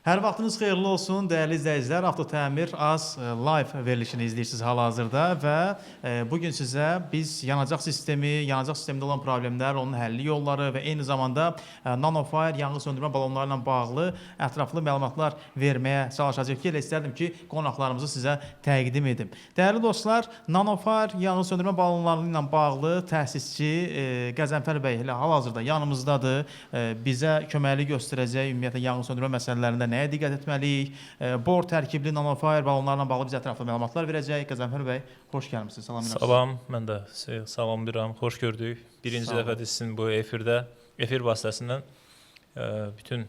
Hər vaxtınız xeyirli olsun, dəyərli izləyicilər. Avtotəmir Az live verilişini izləyirsiniz hal-hazırda və bu gün sizə biz yanacaq sistemində olan problemlər, onun həlli yolları və eyni zamanda Nanofire yanğın söndürmə balonları ilə bağlı ətraflı məlumatlar verməyə çalışacağıq ki, elə istərdim ki, qonaqlarımızı sizə təqdim edim. Dəyərli dostlar, Nanofire yanğın söndürmə balonları ilə bağlı təsisçi Qəzənfər bəy elə hal-hazırda yanımızdadır. Bizə köməklik göstərəcək ümumiyyətlə yanğın söndürmə məsələlərində nəyə diqqət etməliyik? Bor tərkibli Nanofire balonlarla bağlı bizə ətraflı məlumatlar verəcək. Qəzənfər bəy, xoş gəlmisiniz. Salam, mən də salamlayıram. Xoş gördük. Birinci dəfədir sizin bu efir vasitəsindən bütün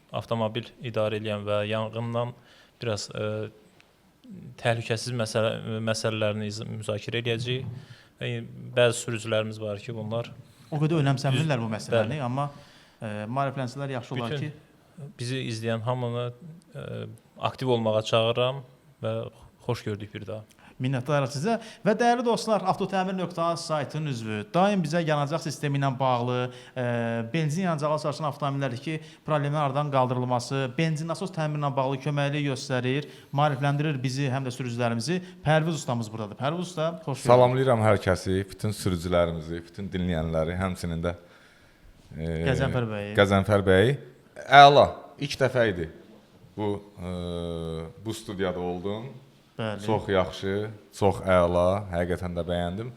avtomobil idarə edən və yanğından biraz təhlükəsiz məsələlərini müzakirə edəcəyik. Bəzi sürücülərimiz var ki, bunlar o qədər önəmsəmirlər bu məsələni, amma maariflənsələr yaxşı olar ki, bizi izləyən hamını aktiv olmağa çağırıram və xoş gördük bir daha. Minnətdarıq sizə və dəyərli dostlar, Avtotəmir.az saytının üzvü daim bizə yanacaq sistemi ilə bağlı, benzin yanacağı çalışan avtomobillərdəki problemlərin aradan qaldırılması, benzin nasos təmiri ilə bağlı köməklik göstərir, maarifləndirir bizi, həm də sürücülərimizi. Pərviz ustamız buradadır. Pərviz usta, xoş gördük. Salamlayıram hər kəsi, bütün sürücülərimizi, bütün dinləyənləri, həmçinin də Qəzənfər bəy. Əla, ilk dəfə idi bu studiyada oldum. Bəli. Çox yaxşı, çox əla, həqiqətən də bəyəndim.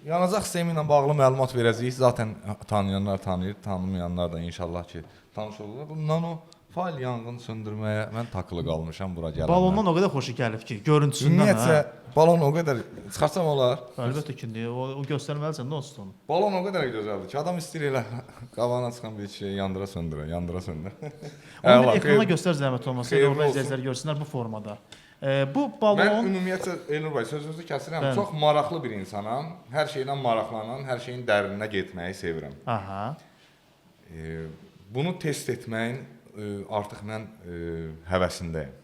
Yanacaq sistemi ilə bağlı məlumat verəcəyik. Zaten tanıyanlar tanıyır, tanımayanlar da inşallah ki tanış olurlar. Bu Nanofire yanğın söndürməyə mən takılı qalmışam bura gələndə. Balondan o qədər xoşu gəlib ki, görüntüsündən. Ümumiyyətcə, balon o qədər çıxarsam olar. Əlbəttə ki, o göstərməlisən, nə olsun onu. Balon o qədər gözəldir ki, adam istəyir elə qabağına çıxan bir şey yandıra söndürə. Onu bir ekrana göstər zəhmət olmasa, orada izləyicilər görsünlər bu formada. Bu balon... Mən ümumiyyətlə, Elnur bəy, sözünüzü kəsirəm, çox maraqlı bir insanam. Hər şeylə maraqlanan, hər şeyin dərininə getməyi sevirəm. Aha. Bunu test etməyin artıq mən həvəsindəyim.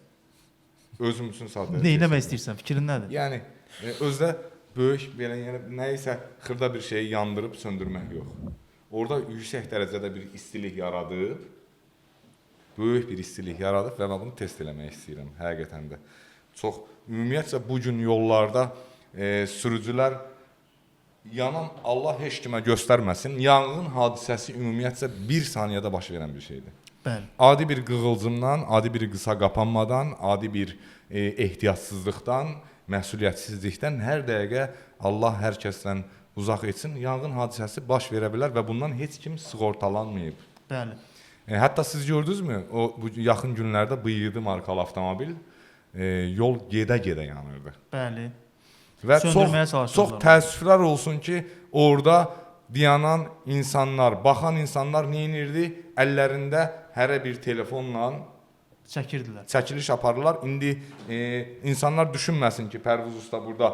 Özüm üçün sadəcə. Nə etmək istəyirsən? Fikrin nədir? Yəni özdə böyük belə nəyisə xırda bir şeyi yandırıb söndürmək yox. Orada yüksək dərəcədə bir istilik yaradıb, böyük bir istilik yaradıb və mən bunu test eləmək istəyirəm həqiqətən də. Çox ümumiyyətcə bu gün yollarda sürücülər yanan Allah heç kimə göstərməsin, yanğın hadisəsi ümumiyyətcə 1 saniyədə baş verən bir şeydir. Bəli. Adi bir qığılcımdan, adi bir qısa qapanmadan, adi bir ehtiyatsızlıqdan, məsuliyyətsizlikdən hər dəqiqə Allah hər kəsdən uzaq etsin, yanğın hadisəsi baş verə bilər və bundan heç kim sığortalanmayıb. Bəli. Hətta siz gördünüzmü, bu yaxın günlərdə B7 markalı avtomobil yol gedə-gedə yanırdı. Bəli. Və çox təəssüflər olsun ki, orada dayanan insanlar, baxan insanlar nə edirdi? Əllərində hərə bir telefonla çəkirdilər. Çəkiliş aparırlar. İndi insanlar düşünməsin ki, Pərviz usta burada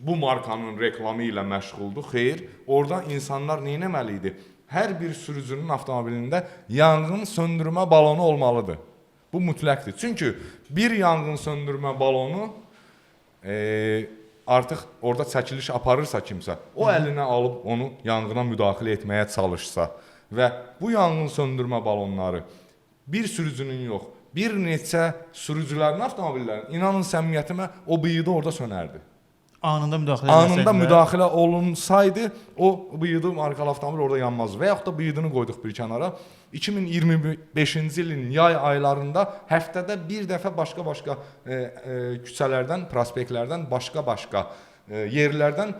bu markanın reklamı ilə məşğuldur. Xeyr, orada insanlar nə etməli idi? Hər bir sürücünün avtomobilində yanğın söndürmə balonu olmalıdır. Bu mütləqdir. Çünki bir yanğın söndürmə balonu artıq orada çəkiliş aparırsa kimsə, o əlinə alıb onu yanğına müdaxilə etməyə çalışsa və bu yanğın söndürmə balonları bir sürücünün yox, bir neçə sürücülərin avtomobillərinin, inanın səmimiyyətimə, o bıyığı orada sönərdi. Anında müdaxilə olunsaydı, o bıyığı markalı avtomobil orada yanmazdı. Və yaxud da bıyığını qoyduq bir kənara. 2025-ci ilin yay aylarında həftədə bir dəfə başqa-başqa küçələrdən, prospektlərdən, başqa-başqa yerlərdən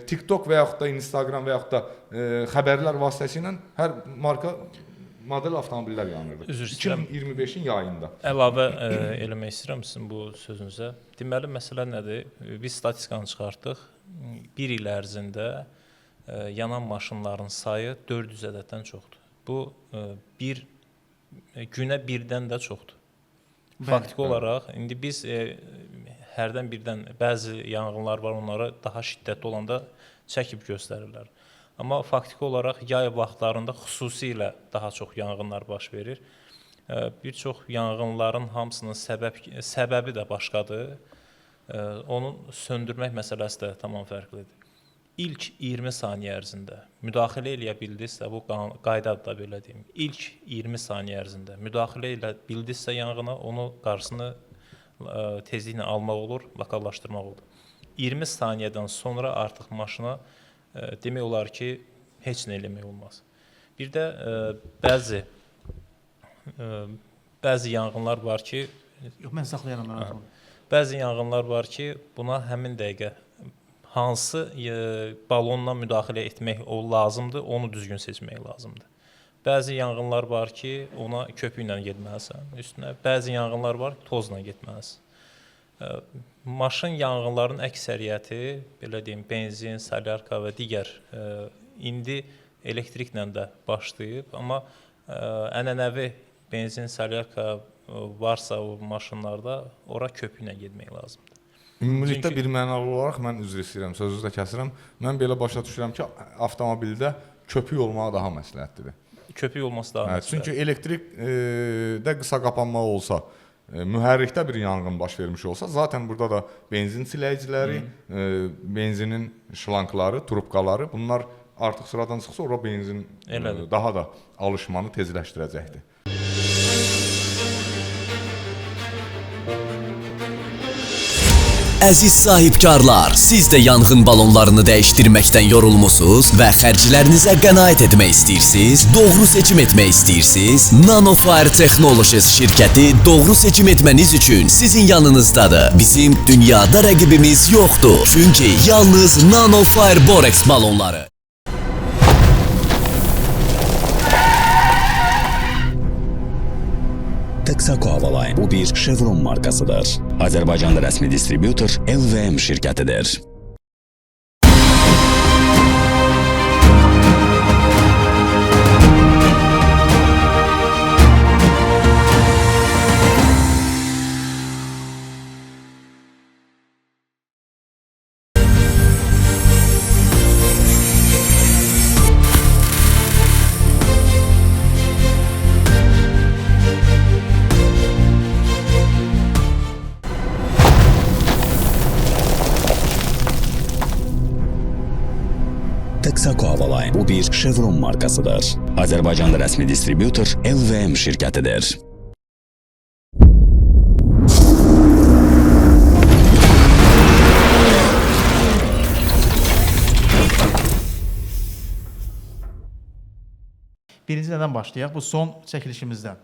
TikTok və yaxud da Instagram və yaxud da xəbərlər vasitəsilə hər marka model avtomobillər yanırdı. 2025-in yayında. Əlavə eləmək istəyirəm sizin bu sözünüzə. Deməli, məsələ nədir? Biz statistikanı çıxartdıq. Bir il ərzində yanan maşınların sayı 400 ədəddən çoxdur. Bu, bir günə birdən də çoxdur. Faktiki olaraq, indi biz hərdən birdən bəzi yanğınlar var, onlara daha şiddətli olanda çəkib göstərirlər. Amma faktiki olaraq yay vaxtlarında xüsusilə daha çox yanğınlar baş verir. Bir çox yanğınların hamısının səbəbi də başqadır. Onun söndürmək məsələsi də tamam fərqlidir. ilk 20 saniyə ərzində müdaxilə eləyə bildinizsə, bu qaydadır da belə deyim. İlk 20 saniyə ərzində müdaxilə elə bildinizsə yanğına, onu qarşısını tezliklə almaq olur, lokallaşdırmaq olur. 20 saniyədən sonra artıq maşına demək olar ki, heç nə eləmək olmaz. Bir də bəzi yanğınlar var ki, Yox, mən saxlayaram mən. bəzi yanğınlar var ki, buna həmin dəqiqə hansı balonla müdaxilə etmək lazımdır, onu düzgün seçmək lazımdır. Bəzi yanğınlar var ki, ona köpüklə getməlisən üstünə. Bəzi yanğınlar var ki, tozla getməlisən. Maşın yanğınların əksəriyyəti, belə deyim, benzin, solyarka və digər indi elektriklə də başlayıb, amma ənənəvi benzin, solyarka varsa o maşınlarda ora köpüklə getmək lazımdır. Ümumilikdə bir mənalı olaraq mən üzr istəyirəm, sözünüzü də kəsirəm. Mən belə başa düşürəm ki, avtomobildə köpük olmağı daha məsləhətlidir. Köpük olması daha məsləhətlidir. Çünki elektrikdə qısa qapanma olsa, mühərrikdə bir yanğın baş vermiş olsa, zaten burada da benzin siləyiciləri, benzinin şlankları, trubkaları, bunlar artıq sıradan çıxsa, ora benzin daha da alışmanı tezləşdirəcəkdir. Əziz sahibkarlar, siz də yanğın balonlarını dəyişdirməkdən yorulmusunuz və xərclərinizə qənaət etmək istəyirsiniz, doğru seçim etmək istəyirsiniz? Nanofire Technologies şirkəti doğru seçim etməniz üçün sizin yanınızdadır. Bizim dünyada rəqibimiz yoxdur. Çünki yalnız Nanofire Borex balonları. Texaco Havaline bu bir Chevron markasıdır. Azərbaycanda rəsmi distributor LVM şirkətidir. Texaco Havaline bu bir Chevron markasıdır. Azərbaycanda rəsmi distributor LVM şirkətidir. Birinci nədən başlayaq? Bu son çəkilişimizdən.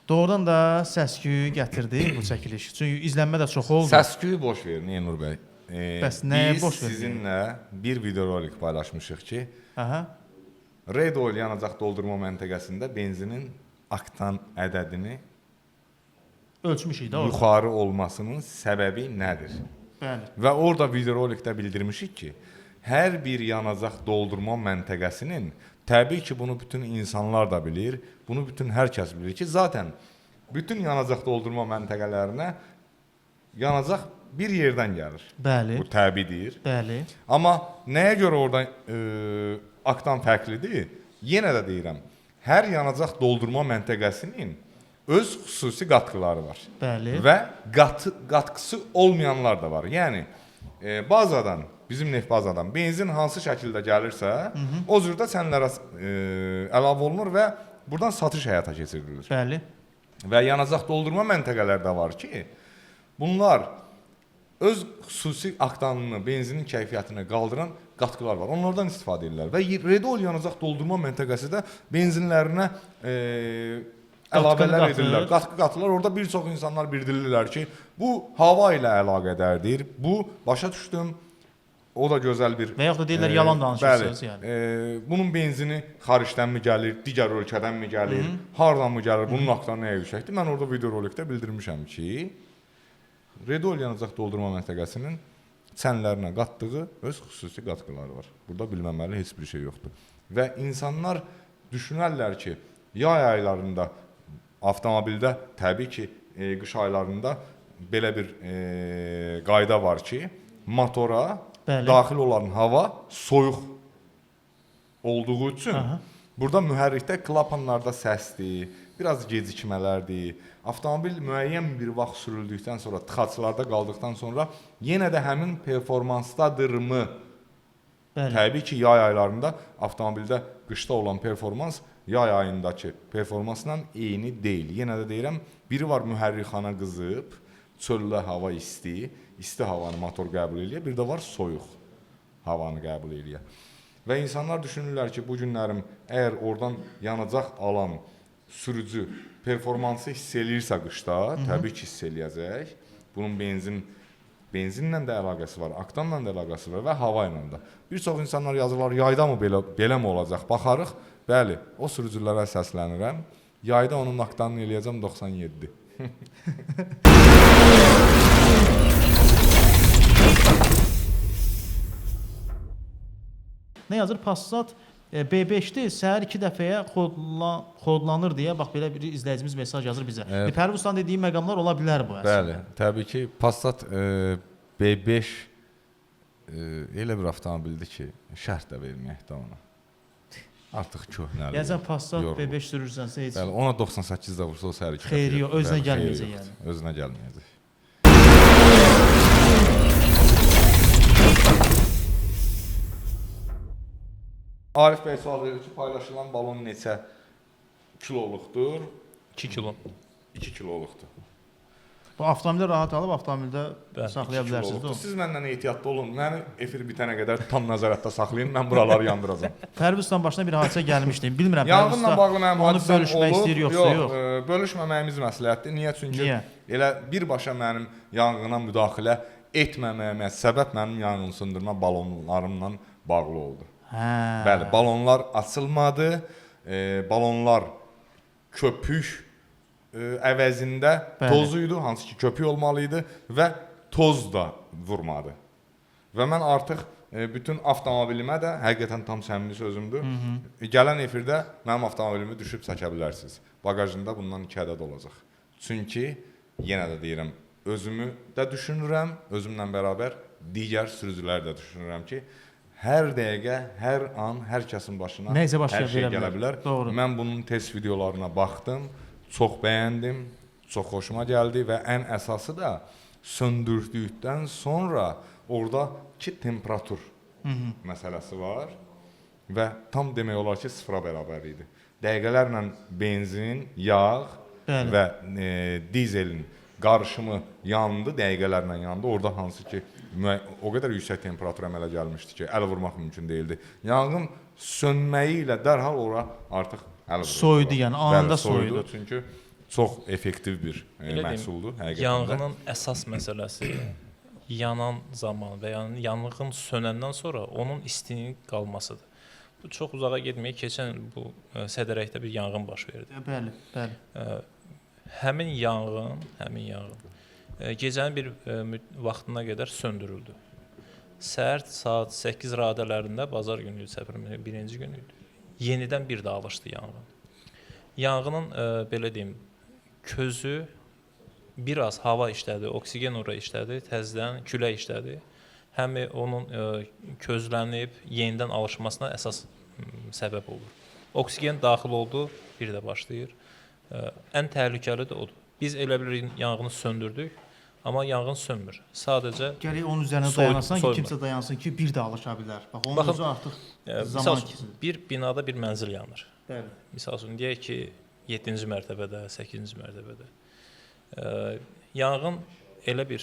Doğrudan da səs-küy gətirdi bu çəkiliş. Çünki izlənmə də çox oldu. Səs-küyü boş verin, Yenur bəy. Bəs nəyə boş Biz verin? sizinlə bir videorolik paylaşmışıq ki, Red Oil yanacaq doldurma məntəqəsində benzinin aktan ədədini Ölçmüşük də orada. yuxarı olmasının səbəbi nədir? Bəli. Və orada videorolikdə bildirmişik ki, hər bir yanacaq doldurma məntəqəsinin, təbii ki, bunu bütün insanlar da bilir, bunu bütün hər kəs bilir ki, zaten bütün yanacaq doldurma məntəqələrinə yanacaq bir yerdən gəlir. Bəli. Bu təbiidir. Bəli. Amma nəyə görə orada aktan fərqlidir? Yenə də deyirəm, hər yanacaq doldurma məntəqəsinin öz xüsusi qatqıları var. Bəli. Və qatqısı olmayanlar da var. Yəni, bazadan, bizim neft bazadan benzin hansı şəkildə gəlirsə, o cürdə sənlərə əlavə olunur və buradan satış həyata keçirilir. Bəli. Və yanacaq doldurma məntəqələri də var ki, bunlar öz xüsusi aktanını, benzinin keyfiyyətini qaldıran qatqılar var. Onlardan istifadə edirlər. Və Red Oil yanacaq doldurma məntəqəsi də benzinlərinə əlavələr edirlər. Qatqı qatırlar. Orada bir çox insanlar bildirirlər ki, bu hava ilə əlaqədardır. Bu, başa düşdüm, o da gözəl bir... Və yaxud da deyirlər, yalan danışırsınız yəni. Bunun benzini xaricdənmi gəlir, digər ölkədənmi gəlir, hardanmı gəlir, bunun aktanı nəyə yüksəkdir? Mən orada videorolikdə bildirmişəm ki, Red Oil yanacaq doldurma məntəqəsinin çənlərinə qatdığı öz xüsusi qatqıları var. Burada bilməməli heç bir şey yoxdur. Və insanlar düşünərlər ki, yay aylarında avtomobildə, təbii ki, qış aylarında belə bir qayda var ki, motora daxil olan hava soyuq olduğu üçün burada mühərrikdə klapanlarda səsdir, biraz gecikmələrdir. Avtomobil müəyyən bir vaxt sürüldükdən sonra, tıxaclarda qaldıqdan sonra yenə də həmin performansdadırmı Bəli. Təbii ki, yay aylarında avtomobildə qışda olan performans yay ayındakı performansla eyni deyil. Yenə də deyirəm, biri var mühərrikxana qızıb, çöldə hava isti, isti havanı motor qəbul edir, bir də var soyuq havanı qəbul edir. Və insanlar düşünürlər ki, bu günlərim əgər oradan yanacaq alan sürücü performansı hiss eləyirsə qışda, təbii ki, hiss eləyəcək. Bunun benzinlə də əlaqəsi var, aktanla da əlaqəsi var və hava ilə də. Bir çox insanlar yazırlar, yayda mı belə mi olacaq? Baxarıq. Bəli, o sürücülərə səslənirəm. Yayda onun aktanını eləyəcəm 97. Nə yazır? Passat B5-dir, səhər 2 dəfəyə kodlanır deyə, bax belə bir izləyicimiz mesaj yazır bizə. Pərviz Ustanın dediyi məqamlar ola bilər bu əslində. Bəli, təbii ki, Passat B5 elə bir avtomobildir ki, şərt də verməkdə ona. Artıq köhnəlir. Yəni sən Passat B5 sürürsənsə heç. Bəli, ona 98-də vursa o səhər 2 dəfə. Xeyri yox, özünə gəlməyəcək yəni. Özünə gəlməyəcək. Arif bəy sual verir ki, paylaşılan balon neçə kiloluqdur? 2 kilo. 2 kiloluqdur. Bu avtomobildə rahat alıb avtomobildə Bəli, saxlaya bilərsiniz də. Siz məndən ehtiyatlı olun. Məni efir bitənə qədər tam nəzarətdə saxlayın. Mən buraları yandıracağam. Pərviz Ustanın başına bir hadisə gəlmişdi. Bilmirəm Yanğınla bağlı mənim onu hadisəm bölüşmək olub. istəyir yoxsa yox. Bölüşməməyimiz məsləhətdir. Niyə? Çünki Niyə? elə birbaşa mənim yanğına müdaxilə etməməyimə səbəb mənim yanğın söndürmə balonlarımla bağlı oldu. Hə. Bəli, balonlar açılmadı. Balonlar köpük əvəzində tozu idi, hansı ki köpük olmalı idi və toz da vurmadı. Və mən artıq bütün avtomobilimə də həqiqətən tam səmimi sözümdür. Gələn efirdə mənim avtomobilimi düşüb çəkə bilərsiniz. Bagajında bundan 2 ədəd olacaq. Çünki yenə də deyirəm, özümü də düşünürəm, özümlə bərabər digər sürücüləri də düşünürəm ki, hər dəqiqə, hər an, hər kəsin başına Nəysə başa hər şey gələ bilər. Doğru. Mən bunun test videolarına baxdım, çox bəyəndim, çox xoşuma gəldi və ən əsası da söndürdükdən sonra oradakı temperatur məsələsi var və tam demək olar ki, sıfıra bərabər idi. Dəqiqələrlə benzin, yağ Bəli. və dizelin qarışımı yandı, dəqiqələrlə yandı. Orada hansı ki, o qədər yüksək temperatur əmələ gəlmişdi ki, əl vurmaq mümkün deyildi. Yanğın sönməyi ilə dərhal ora artıq əl vuruldu. Soyudu yəni, anında soyudu. Çünki çox effektiv bir məhsuldur həqiqətən də. Yanğının əsas məsələsi yanan zaman və yəni yanğın sönəndən sonra onun istinin qalmasıdır. Bu çox uzağa getməyək, keçən bu Sədərəkdə bir yanğın baş verdi. Bəli, bəli. Həmin yanğın gecənin bir vaxtına qədər söndürüldü. Səhər saat 8 radələrində bazar günü səfərimin birinci günü idi. Yenidən bir daha alışdı yanğın. Yanğının belə deyim, közü biraz hava işlədi, oksigen ora işlədi, təzədən külək işlədi. Həm onun közlənib yenidən alışmasına əsas səbəb olur. Oksigen daxil oldu, bir də başlayır. Ən təhlükəli də odur. Biz elə bir yanğını söndürdük, amma yanğın sönmür. Sadəcə Gərək onun üzərində dayanırsan ki, kimsə dayansın ki, bir də alışa bilər. Bax, onun özü artıq zaman keçir. Bir binada bir mənzil yanır. Bəli. Misal üçün, deyək ki, 7-ci mərtəbədə, 8-ci mərtəbədə. Yanğın elə bir,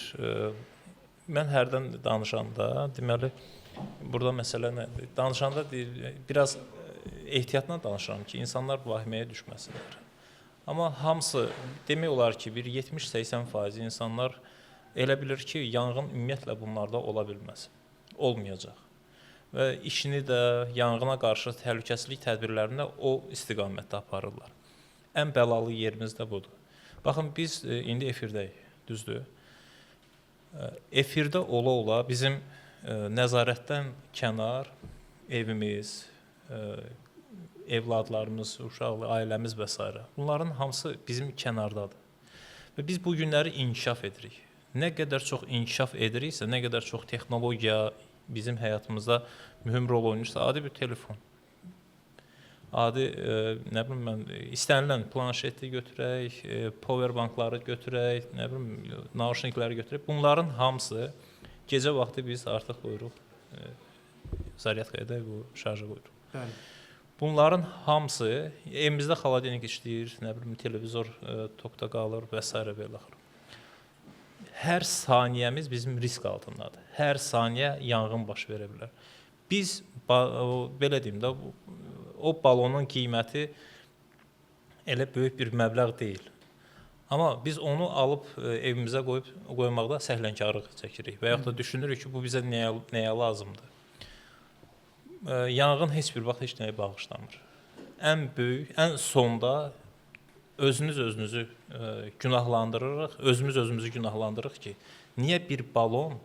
mən hərdən danışanda, deməli, burada məsələ nədir? Danışanda biraz ehtiyatla danışıram ki, insanlar vahiməyə düşməsinlər. Amma hamısı, demək olar ki, bir 70-80% insanlar elə bilir ki, yanğın ümumiyyətlə bunlarda ola bilməz, olmayacaq. Və işini də yanğına qarşı təhlükəsizlik tədbirlərində o istiqamətdə aparırlar. Ən bəlalı yerimiz də budur. Baxın, biz indi efirdəyik, düzdür? Efirdə ola-ola bizim nəzarətdən kənar evimiz, evladlarımız, uşaqlar, ailəmiz və s. Bunların hamısı bizim kənardadır. Və biz bu günləri inkişaf edirik. Nə qədər çox inkişaf ediriksə, nə qədər çox texnologiya bizim həyatımızda mühüm rol oynayırsa, adi bir telefon, adi, nə bilim mən, istənilən planşeti götürək, powerbankları götürək, nə bilim, naushnikləri götürək. Bunların hamısı gecə vaxtı biz artıq buyuruq, zaryatkaya da bu şarja qoyuruq. Bəli. Bunların hamısı evimizdə xaladenik işləyir, nə bilim televizor tokda qalır və s. belə axır. Hər saniyəmiz bizim risk altındadır. Hər saniyə yanğın baş verə bilər. Biz belə deyim də o balonun qiyməti elə böyük bir məbləğ deyil. Amma biz onu alıb evimizə qoymaqda səhlənkarlıq çəkirik və yaxud da düşünürük ki, bu bizə nəyə lazımdır. Yanğın heç bir vaxt heç nəyə bağışlamır. Ən böyük, ən sonda özünüzü günahlandırırıq, özümüzü günahlandırırıq ki, niyə bir balon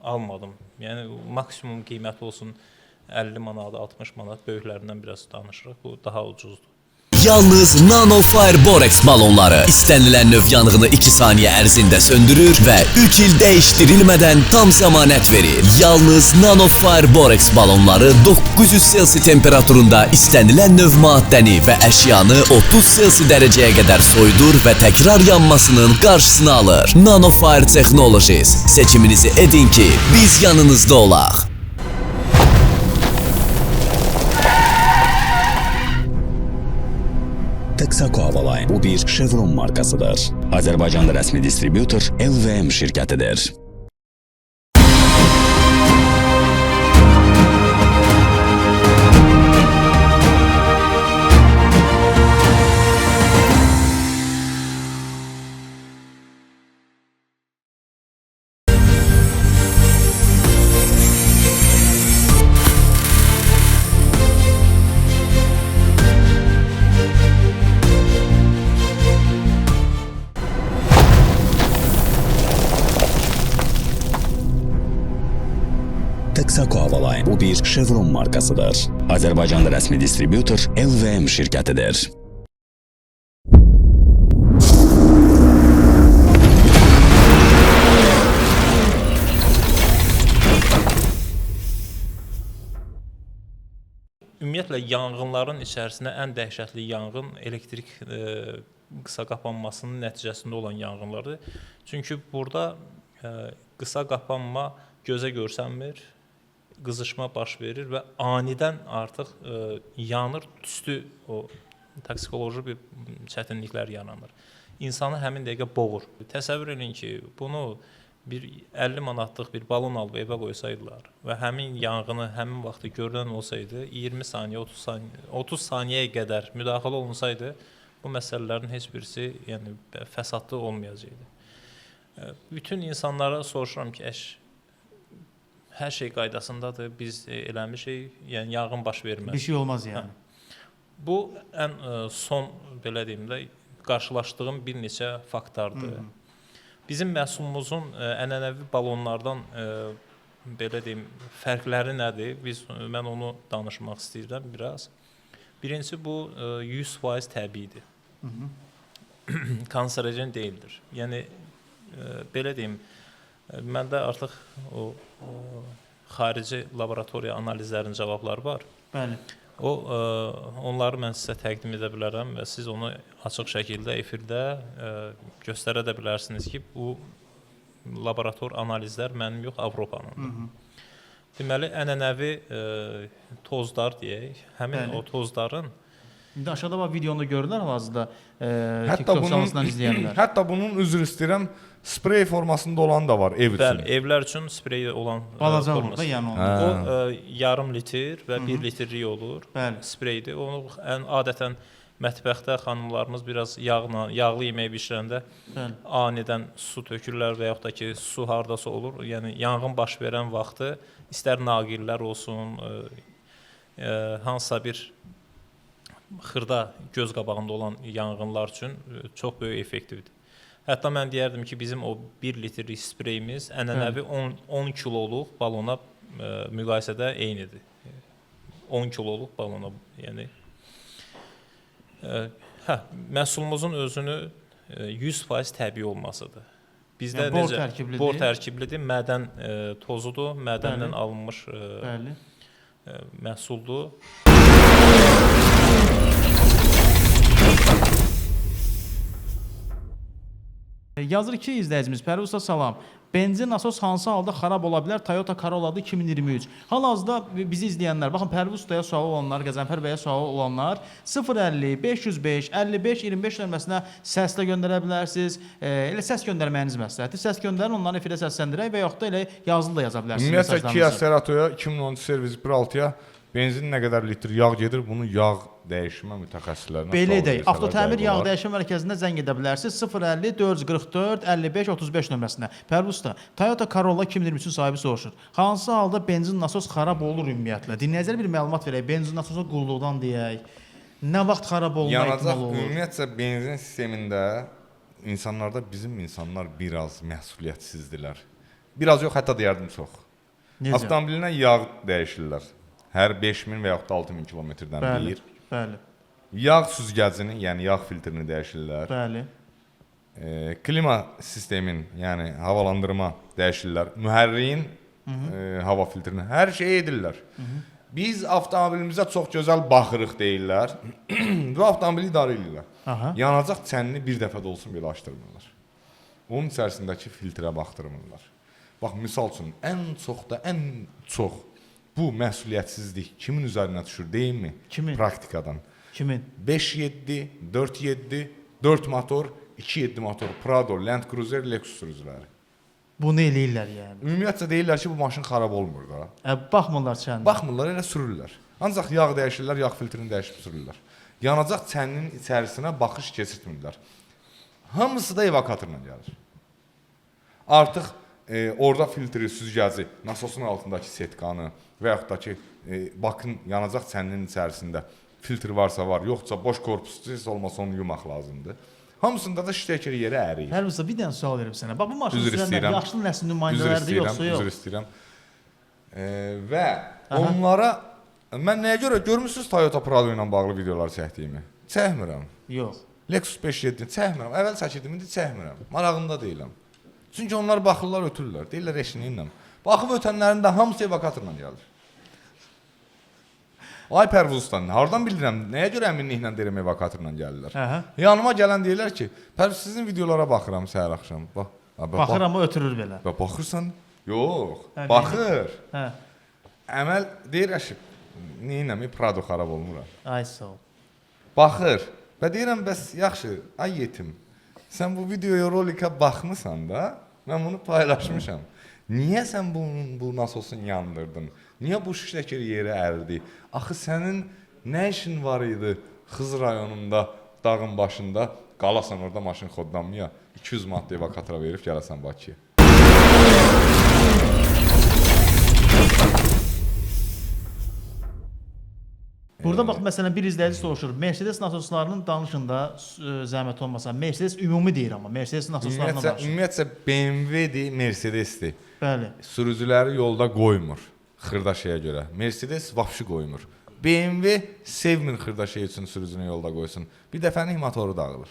almadım? Yəni maksimum qiyməti olsun 50 manat, 60 manat, böyüklərindən biraz danışırıq. Bu daha ucuzdur. Yalnız NanoFire Borex balonları istənilən növ yanğını 2 saniyə ərzində söndürür və 3 il dəyişdirilmədən tam zəmanət verir. Yalnız NanoFire Borex balonları 900 Selsi temperaturunda istənilən növ maddəni və əşyanı 30 Selsi dərəcəyə qədər soyudur və təkrar yanmasının qarşısını alır. NanoFire Technologies. Seçiminizi edin ki, biz yanınızda olaq. Texaco Havaline bu bir Chevron markasıdır. Azərbaycanda rəsmi distributor LVM şirkətidir. Texaco Havaline bu bir Chevron markasıdır. Azərbaycanda rəsmi distributor LVM şirkətidir. Ümumiyyətlə yanğınların içərisində ən dəhşətli yanğın elektrik qısa qapanmasının nəticəsində olan yanğınlardır. Çünki burada qısa qapanma gözə görsənmir, qızışma baş verir və anidən artıq yanır, tüstü, o toksikoloji bir çətinliklər yaranır. İnsanı həmin dəqiqə boğur. Təsəvvür edin ki, bunu bir 50 manatlıq bir balon alıb evə qoysaydılar və həmin yanğını həmin vaxtı görülən olsaydı, 20 saniyə, 30 saniyəyə qədər müdaxilə olunsaydı, bu məsələlərin heç birisi yəni, fəsadlı olmayacaqdı. Bütün insanlara soruşuram ki, hər şey qaydasındadır, biz eləmişik, yəni yanğın baş verməz. Bir şey olmaz yəni. Bu ən son, belə deyim də, qarşılaşdığım bir neçə faktordur. Bizim məhsulumuzun ənənəvi balonlardan, belə deyim, fərqləri nədir? Mən onu danışmaq istəyirəm biraz. Birincisi, bu 100% təbiidir. Kanserogen deyildir. Yəni, belə deyim, məndə artıq o xarici laboratoriya analizlərinin cavabları var. Bəli. Onları mən sizə təqdim edə bilərəm və siz onu açıq şəkildə efirdə göstərə də bilərsiniz ki, bu laborator analizlər mənim yox, Avropanındır. Deməli, ənənəvi tozlar deyək, həmin o tozların İndi aşağıda var videonu görürlər hal-hazırda TikTok sayfasından izləyənlər. Hətta bunun üzr istəyirəm, sprey formasında olan da var ev üçün. Bəli, evlər üçün sprey olan balaca olur da yəni onu. O yarım litr və 1 litrlik olur. Bəli. Spreydir. Onu adətən mətbəxdə xanımlarımız biraz yağlı yemək bişirəndə anidən su tökürlər və yaxud da ki, su hardasa olur. Yəni yanğın baş verən vaxtı istər naqillər olsun, hansısa bir xırda göz qabağında olan yanğınlar üçün çox böyük effektivdir. Hətta mən deyərdim ki, bizim o 1 litrlik spreyimiz ənənəvi 10 kiloluq balona müqayisədə eynidir. 10 kiloluq balona, yəni məhsulumuzun özünü 100% təbii olmasıdır. Bizdə necə bor tərkiblidir, mədən tozudur, mədəndən alınmış məhsuldur. Yazır ki izləyicimiz Pərviz usta salam. Benzin nasos hansı halda xarab ola bilər? Toyota Corolla 2023. Hal-hazırda bizi izləyənlər, baxın Pərviz ustaya sualı olanlar, Qəzənfər bəyə sualı olanlar 050 505 55 25 nömrəsinə səslə göndərə bilərsiniz. Elə səs göndərməyiniz məsləhətdir. Səs göndərin, onları efirə səsləndirək və yaxud da elə yazılı da yaza bilərsiniz. Ümumiyyətlə Kia Cerato'ya 2013 servis 1.6-ya benzin nə qədər litr yağ gedir, bunu yağ dəyişmə mütəxəssislərinə belə deyək. Avtotəmir yağ dəyişmə mərkəzində zəng edə bilərsiniz 050 444 55 35 nömrəsinə. Pərviz usta, Toyota Corolla 2023-ün sahibi soruşur. Hansı halda benzin nasos xarab olur ümumiyyətlə? Dinləyicilər bir məlumat verək. Benzin nasosu quruluqdan deyək. Nə vaxt xarab olma ehtimalı olur? Ümumiyyətlə benzin sistemində insanlarda bizim insanlar biraz məsuliyyətsizdirlər. Biraz yox, hətta deyərdim çox. Necə? Avtomobilinə yağ dəyişirlər. Hər 5000 və yaxud da 6000 kilometrdən bir. Bəli. Yağ süzgəcini, yəni yağ filtrini dəyişirlər. Bəli. Klima sistemin, yəni havalandırma dəyişirlər. Mühərriyin hava filtrini, hər şeyi edirlər. Biz avtomobilimizə çox gözəl baxırıq deyirlər və avtomobili idarə edirlər. Yanacaq çənini bir dəfə də olsun belə açdırmırlar. Onun içərisindəki filtrə baxdırmırlar. Bax, misal üçün, ən çox bu məsuliyyətsizlik kimin üzərinə düşür, deyilmi? Kimin? Praktikadan. Kimin? 5.7, 4.7, 4 motor, 2.7 motor, Prado, Land Cruiser, Lexus sürücüləri. Bunu eləyirlər yəni. Ümumiyyətlə deyirlər ki, bu maşın xarab olmur da. Baxmırlar çəninə. Baxmırlar, elə sürürlər. Ancaq yağ dəyişirlər, yağ filtrini dəyişib sürürlər. Yanacaq çəninin içərisinə baxış keçirtmirlər. Hamısı da evakuatorla gəlir. Artıq orada filtri, süzgəci, nasosun altındakı setkanı və yaxud da ki, bakın yanacaq çəninin içərisində filtr varsa var, yoxsa boş korpuslu olmasa onu yumaq lazımdır. Hamısında da şteker yeri əriyir. Pərviz usta, bir dənə sual verim sənə. Bax, bu maşın sürənlər yaşlı nəsil nümayəndələridir, yoxsa yox? Üzr istəyirəm. Və onlara, mən nəyə görə, görmüsünüz Toyota Prado ilə bağlı videolar çəkdiyimi? Çəkmirəm. Yox. Lexus 5.7-ni çəkmirəm. Əvvəl çəkirdim, indi çəkmirəm. Marağında deyiləm. Çünki onlar baxırlar, ötürürlər. Deyirlər, eşini ilə. Baxıb ötənlərin də hamısı evakuatorla gəlir. Ay Pərviz usta, hardan bilirəm, nəyə görə əminliklə deyirəm evakuatorla gəlirlər? Yanıma gələn deyirlər ki, Pərviz, sizin videolara baxıram səhər axşam. Baxır, amma ötürür belə. Baxırsan? Yox, baxır. Əməl deyir ki, neynəmi, Prado xarab olmur. Ay sağ ol. Baxır. Və deyirəm, bəs yaxşı, ay yetim, sən bu videoya, rolika baxmısan da, mən bunu paylaşmışam. Niyə sən bu nasosunu yandırdın? Niyə bu şişəkir yeri ərdi? Axı sənin nə işin var idi Xızı rayonunda, dağın başında, qalasan orada maşın xodlanmaya, 200 manat evakuatora verib gələsən Bakıya. Burada bax, məsələn, bir izləyici soruşur, Mercedes nasoslarının danışında zəhmət olmasa, Mercedes ümumi deyir amma, Mercedes nasoslarına danışır. Ümumiyyətcə, BMW-dir, Mercedes-dir. Bəli. Sürücüləri yolda qoymur, xırdaşaya görə. Mercedes vapşı qoymur. BMW sevmir xırdaşaya üçün sürücünü yolda qoysun. Bir dəfənin motoru dağılır.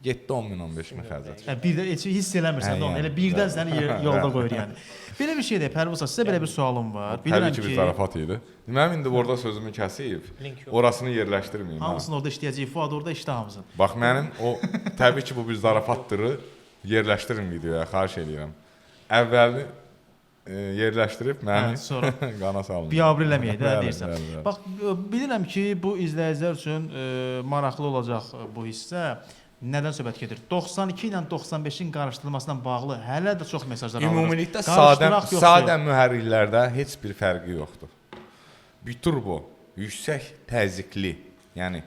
7-10.000-15.000 xərcət. Bir də heç hiss eləmirsən də onu, elə birdən səni yolda qoyur yəni. Belə bir şey deyək, Pərviz usta, sizə belə bir sualım var. Təbii ki, bir zarafat idi. Mənim indi orada sözümü kəsib, orasını yerləşdirməyim. Hamısını orada işləyəcəyik, Fuad orada işlə hamısını. Bax, mənim o, təbii ki, bu bir zarafatdır, yerləşdirin videoya, xahiş edirəm. Əvvəlini yerləşdirib məni qana salın. Biabr eləməyək də, deyirsən. Bax, bilirəm ki, bu izləyicilər üçün maraqlı olacaq bu hissə. Nədən söhbət gedir? 92 ilə 95-in qarışdırılmasından bağlı hələ də çox mesajlar alırıq. Ümumilikdə sadə mühərriklərdə heç bir fərqi yoxdur. Biturbo, yüksək təzyiqli, yəni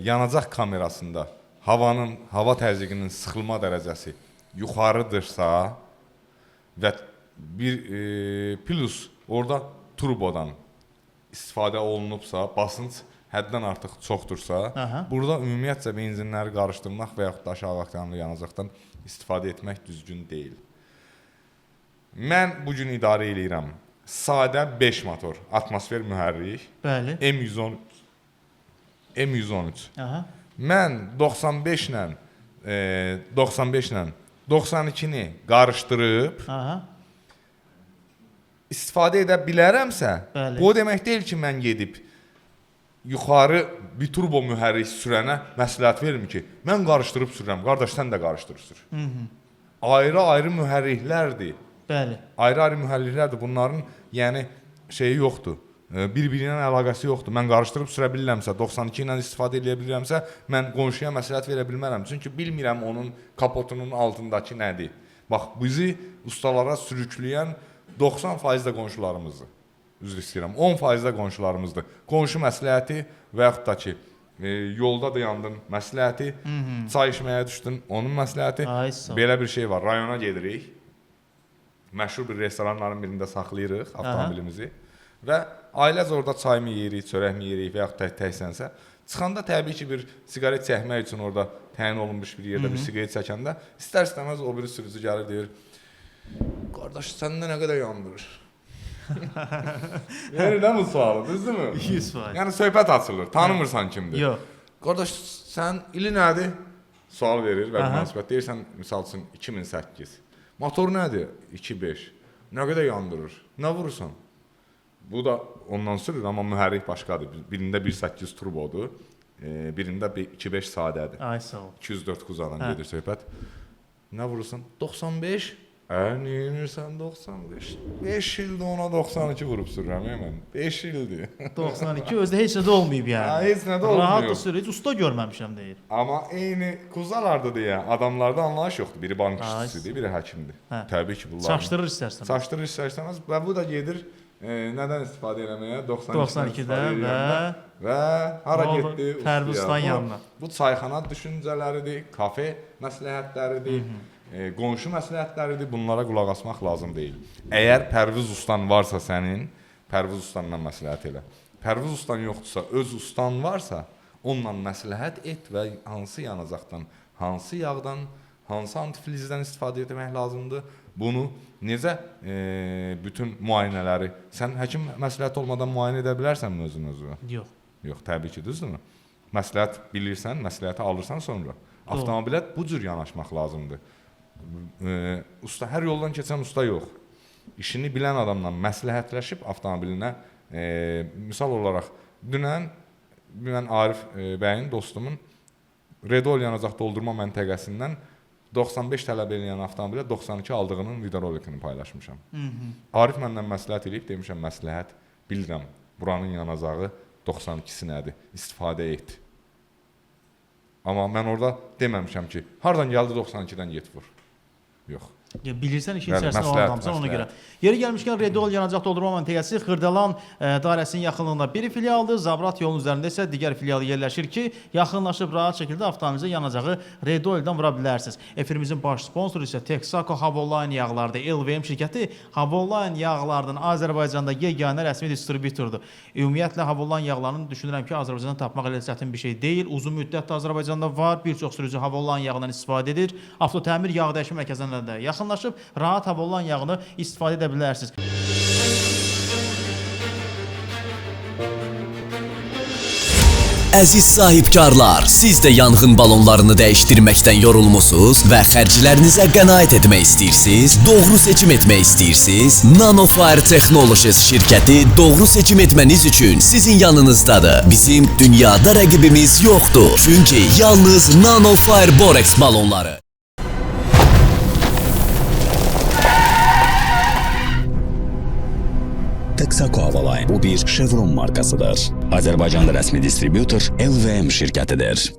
yanacaq kamerasında hava təzyiqinin sıxılma dərəcəsi yuxarıdırsa və bir plus orada turbodan istifadə olunubsa, basınc həddən artıq çoxdursa, burada ümumiyyətcə benzinləri qarışdırmaq və yaxud da aşağı oktanlı yanacaqdan istifadə etmək düzgün deyil. Mən bugün idarə edirəm sadə 5 motor, atmosfer mühərrik, M113. Mən 95 ilə 92-ni qarışdırıb istifadə edə bilərəmsə, bu demək deyil ki, mən gedib yuxarı bir turbo mühərrik sürənə məsləhət vermir ki, mən qarışdırıb sürürəm, qardaş sən də qarışdırıb sür. Ayrı-ayrı mühərriklərdir. Bəli. Ayrı-ayrı mühərriklərdir. Bunların yəni şeyi yoxdur. Bir-biri ilə əlaqəsi yoxdur. Mən qarışdırıb sürə bilirəmsə, 92 ilə istifadə edə bilirəmsə, mən qonşuya məsləhət verə bilmərəm. Çünki bilmirəm onun kapotunun altındakı nədir. Bax, bizi ustalara sürükləyən 90% də qonşularımızdır. Üzr istəyirəm. 10% də qonşularımızdır. Qonşu məsləhəti və yaxud da ki, yolda dayandın məsləhəti, çay içməyə düşdün, onun məsləhəti. Belə bir şey var. Rayona gedirik. Məşhur bir restoranların birində saxlayırıq avtomobilimizi və ailəc orada çayımı yeyirik, çörəkmi yeyirik və yaxud təksənsə, çıxanda təbii ki, bir siqaret çəkmək üçün orada təyin olunmuş bir yerdə bir siqaret çəkəndə istər-istəməz o biri sürücü gəlir deyir, qardaş, səndə nə qədər yandırır? Yəni, nə bu sualı, düzdürmü? 100%. Yəni, söhbət açılır, tanımırsan kimdir? Yox. Qardaş, sən ili nədir? Sual verir və münasibət deyirsən, misal üçün 2008. Motor nədir? 2.5. Nə qədər yandırır? Nə vurursan? Bu da ondan sürür, amma mühərrik başqadır. Birində 1.8 turbodur, birində 2.5 sadədir. Ay sağ ol. 204 kuzadan gedir söhbət. Nə vurursan? 95. Neymirsən 95? 5 ildir ona 92 vurub sürürəm mən. 5 ildir. 92 özdə heç nədə olmayıb yəni. Heç nədə olmuyor. Rahat da sürür, heç usta görməmişəm deyir. Amma eyni kuzalarda deyə adamlarda anlayış yoxdur. Biri bank işçisidir, biri həkimdir. Təbii ki, bunlar. Çaşdırır istərsən. Çaşdırır istərsəniz və bu da gedir nədən istifadə eləməyə? 92-dən və hara getdi? Pərviz Ustan yanına. Bu çayxana düşüncələridir, kafe məsləhətləridir. Qonşu məsləhətləridir, bunlara qulaq asmaq lazım deyil. Əgər Pərviz ustan varsa sənin, Pərviz ustanla məsləhət elə. Pərviz ustan yoxdursa, öz ustan varsa, onunla məsləhət et və hansı yanacaqdan, hansı yağdan, hansı antiflizdən istifadə etmək lazımdır. Bunu necə bütün müayinələri, sən həkim məsləhət olmadan müayinə edə bilərsənmi özünü? Yox. Yox, təbii ki, düzdürmü? Məsləhət bilirsən, məsləhəti alırsan sonra. Avtomobilə bu cür yanaşmaq lazımdır. Usta, hər yoldan keçən usta yox. İşini bilən adamla məsləhətləşib avtomobilinə, misal olaraq, dünən mən Arif bəyin, dostumun, Redol yanacaq doldurma məntəqəsindən 95 tələb eləyən avtomobilə 92 aldığının videorolikini paylaşmışam. Arif məndən məsləhət eləyib, demişəm, məsləhət bilirəm, buranın yanacağı 92-si nədir, istifadə et. Amma mən orada deməmişəm ki, hardan gəldi 92-dən get vur. Yox. Bilirsən işin içərisində olan adamsan ona görə. Yeri gəlmişkən Redol yanacaq doldurma məntəqəsi Xırdalan dairəsinin yaxınlığında bir filialdır. Zabrat yolunun üzərində isə digər filialı yerləşir ki, yaxınlaşıb rahat şəkildə avtomobilinizə yanacağı Redoldan vura bilərsiniz. Efirimizin baş sponsoru isə Texaco Havoline yağlardır. LVM şirkəti Havoline yağlarının Azərbaycanda yeganə rəsmi distributordur. Ümumiyyətlə Havoline yağlarını düşünürəm ki, Azərbaycanda tapmaq elə çətin bir şey deyil. Uzun müddətdə Azərbaycanda var. Bir çox sürücü Havoline yağından istifadə edir. Avtotəmir yağ dəyişmə mərkəzlərində də yaxınlaşıb rahat Havoline yağını istifadə edə bilərsiniz. Əziz sahibkarlar, siz də yanğın balonlarını dəyişdirməkdən yorulmusunuz və xərclərinizə qənaət etmək istəyirsiniz, doğru seçim etmək istəyirsiniz? Nanofire Technologies şirkəti doğru seçim etməniz üçün sizin yanınızdadır. Bizim dünyada rəqibimiz yoxdur. Çünki yalnız Nanofire Borex balonları. Texaco Havoline bu bir Chevron markasıdır. Azərbaycanda rəsmi distributor LVM şirkətidir.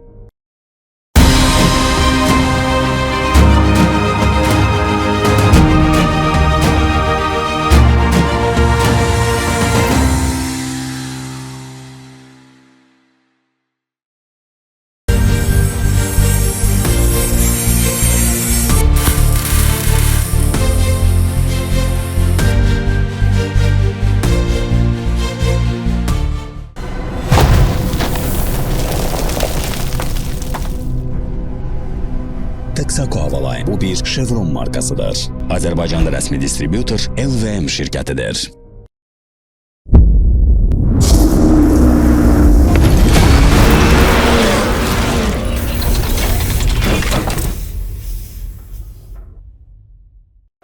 Texaco Havoline bu bir Chevron markasıdır. Azərbaycanda rəsmi distributor LVM şirkətidir.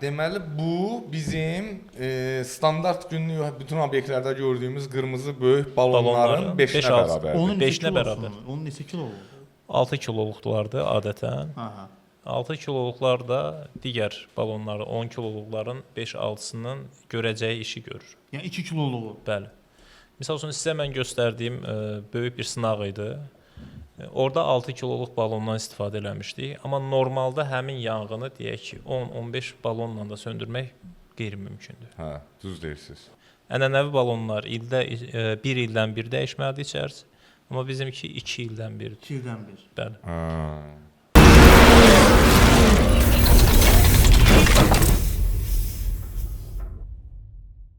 Deməli bu bizim standart günlük bütün obyektlərdə gördüyümüz qırmızı böyük balonların Balonların 5-nə 5-6. bərabərdir. Onun Beşinə neçə bərabər. bərabər. Onun neçə kilo olur? 6 kiloluqlardır adətən. Aha. 6 kiloluqlar da digər balonları 10 kiloluqların 5-6-sının görəcəyi işi görür. Yəni 2 kiloluğu. Bəli. Məsəl üçün sizə mən göstərdiyim böyük bir sınaq idi. Orada 6 kiloluq balondan istifadə eləmişdik, amma normalda həmin yanğını deyək ki, 10-15 balonla da söndürmək qeyri-mümkündür. Hə, düz deyirsiniz. Ənənəvi balonlar ildə 1 ildən bir dəyişməlidir içərisi, amma bizimki 2 ildən birdir. 2 ildən bir. Bəli.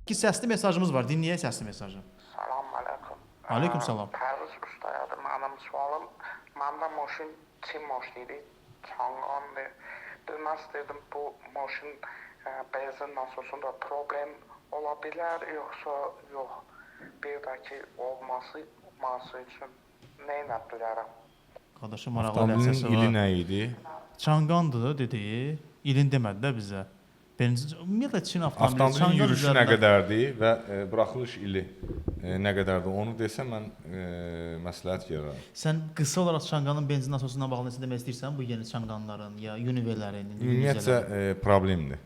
İki səsli mesajımız var. Dinləyək səsli mesajı. Salam aleyküm. Aleyküm salam. Pərviz ustayadır mənim sualım. Məndə maşın Çin maşını Çanğandı. Bilmək istəyirdim bu maşın benzin nasosunda problem ola bilər yoxsa yox. Bir də ki olması üçün nə edə bilərəm? Qardaşım maraqlı Avtomobilin səsi ili var. nə idi? Çanqandır dediyi. İlin demədi də bizə. Ümumiyyətlə Çin avtomobili Avtomobilin Çanqan yürüşü nə üzərindən- qədərdir və buraxılış ili nə qədərdir? Onu desəm mən məsləhət görərəm. Sən qısa olaraq Çanqanın benzin nasosundan bağlı nəsə demək istəyirsən bu yeni Çanqanların ya Univelərin? Ümumiyyətcə problemdir.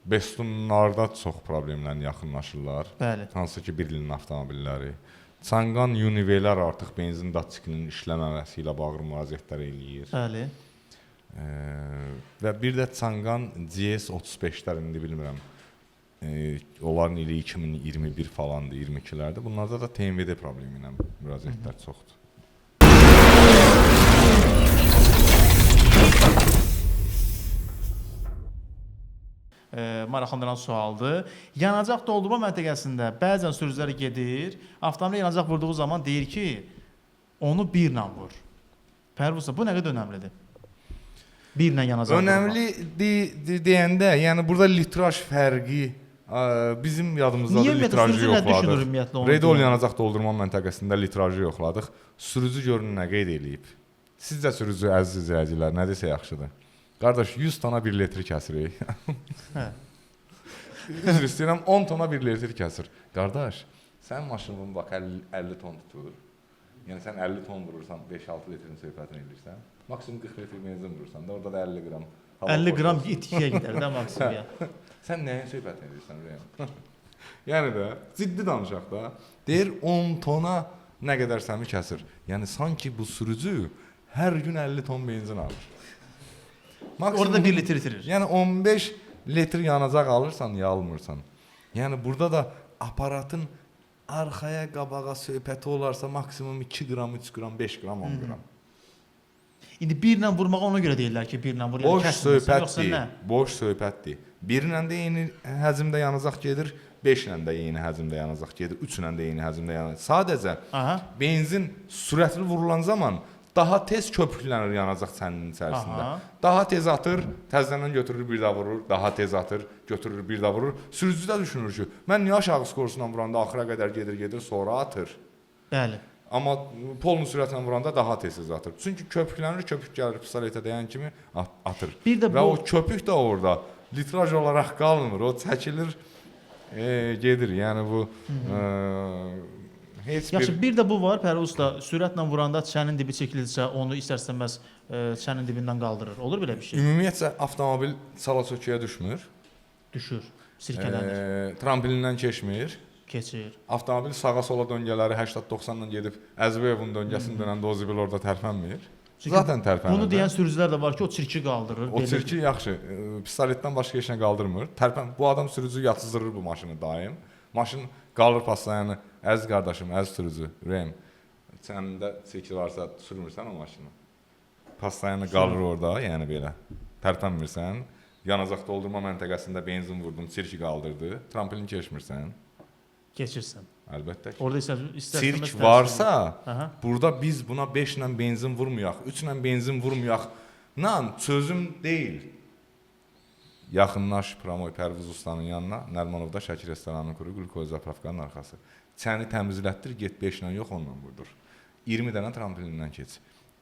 Bestunlarda çox problemlərlə yaxınlaşırlar. Bəli. Hansı ki 1 ilin avtomobilləri. Çanqan Univelər artıq benzin datçikinin işləməməsi ilə bağlı müraciətlər eləyir. Bəli. Və bir də Çanqan GS35-lər indi bilmirəm. Onların ili 2021 falandır, 22-lərdir. Bunlarda da TMVD problemi ilə müraciətlər çoxdur. Maraqlandıran sualdır. Yanacaq doldurma məntəqəsində bəzən sürücülər gedir, avtomobil yanacaq vurduğu zaman deyir ki, onu 1 ilə vur. Pərviz usta, bu nə qədər önəmlidir? 1 ilə yanacaq vurmaq. Önəmli deyəndə, yəni burada litraj fərqi bizim yadımızda Niyə da ümumiyyətlə litrajı sürücü nə düşünür yoxladıq. ümumiyyətlə onu Redol deyən? yanacaq doldurma məntəqəsində litrajı yoxladıq. Sürücü görün nə qeyd eləyib. Sizcə sürücü əziz izləyicilər nə desə yaxşıdır? Qardaş 100 tona 1 litr kəsirik. Hə. Üzr istəyirəm 10 tona 1 litr kəsir. Qardaş, sənin maşının bax 50 ton tutur. Yəni sən 50 ton vurursan 5-6 litrin söhbətini edirsən. Maksimum 40 litr benzin vurursan da orada da 50 qram. 50 qram itkiyə gedər də maksimum ya. Sən nəyin söhbətini edirsən Rəyəm? Yəni də ciddi danışaq da. Deyir 10 tona nə qədər səmi kəsir. Yəni sanki bu sürücü hər gün 50 ton benzin alır. Orada 1 litr itirir. Yəni 15 litr yanacaq alırsan, ya almırsan. Yəni burada da aparatın arxaya, qabağa söhbəti olarsa maksimum 2 qram, 3 qram, 5 qram, 10 qram. İndi 1 ilə vurmağa ona görə deyirlər ki, 1 ilə vur. Boş kəsməsin, yoxsa söhbətdir. nə? Boş söhbətdir. 1 ilə də eyni həzmdə yanacaq gedir, 5 ilə də eyni həzmdə yanacaq gedir, 3 ilə də eyni həzmdə yanacaq. Sadəcə Aha. benzin sürətli vurulan zaman daha tez köpüklənir yanacaq çəninin içərisində. Aha. Daha tez atır, təzədən götürür bir daha vurur, daha tez atır, götürür bir daha vurur. Sürücü də düşünür ki, mən niyə aşağı skorusuna vuranda axıra qədər gedir, sonra atır. Bəli. Amma polnu sürətlə vuranda daha tez atır. Çünki köpüklənir, köpük gəlir pistoletə dəyən kimi atır. Bir də Və bu o köpük də orada litraj olaraq qalmır, o çəkilir, gedir. Yəni bu heç Yaxşı, bir bir də bu var, Pəri usta, sürətlə vuranda çənin dibi çəkilirsə, onu istər-istəməz çənin dibindən qaldırır. Olur belə bir şey? ümumiyyətcə avtomobil sala-söküyə düşmür. Düşür, sirkələnir, Tramplindən keçmir. keçir. Avtomobil sağa-sola döngələri 80-90 ilə gedib Əzbəyevin döngəsini dönəndə o zibil orada tərpənmir. Çünki Zaten tərpənir. Bunu deyən sürücülər də var ki, o çirki qaldırır. O çirki yaxşı, pistoletdən başqa heç nə qaldırmır. Bu adam sürücü yatızdırır bu maşını daim. Maşın qalır paslayanı. Əziz qardaşım, əziz sürücü, Rem, səndə çirki varsa sürmürsən o maşını. Paslayanı qalır orada, yəni belə. Tərpənmirsən. Yanacaq doldurma məntəqəsində benzin vurdun, çirki qaldırdı. Tramplin keçmirsən. Keçirsən. Əlbəttə ki. Orada istər-istəməz Sirk təsir varsa, Aha. burada biz buna 5 ilə benzin vurmayaq, 3 ilə benzin vurmayaq. Nan çözüm deyil. Yaxınlaş Pramoy Pərviz ustanın yanına, Nərmanovda Şəkir restoranının quru qlukoz zapravkanın arxası. Çəni təmizlətdir, get 5 ilə yox onunla vurdur. 20 dənə tramplindən keç.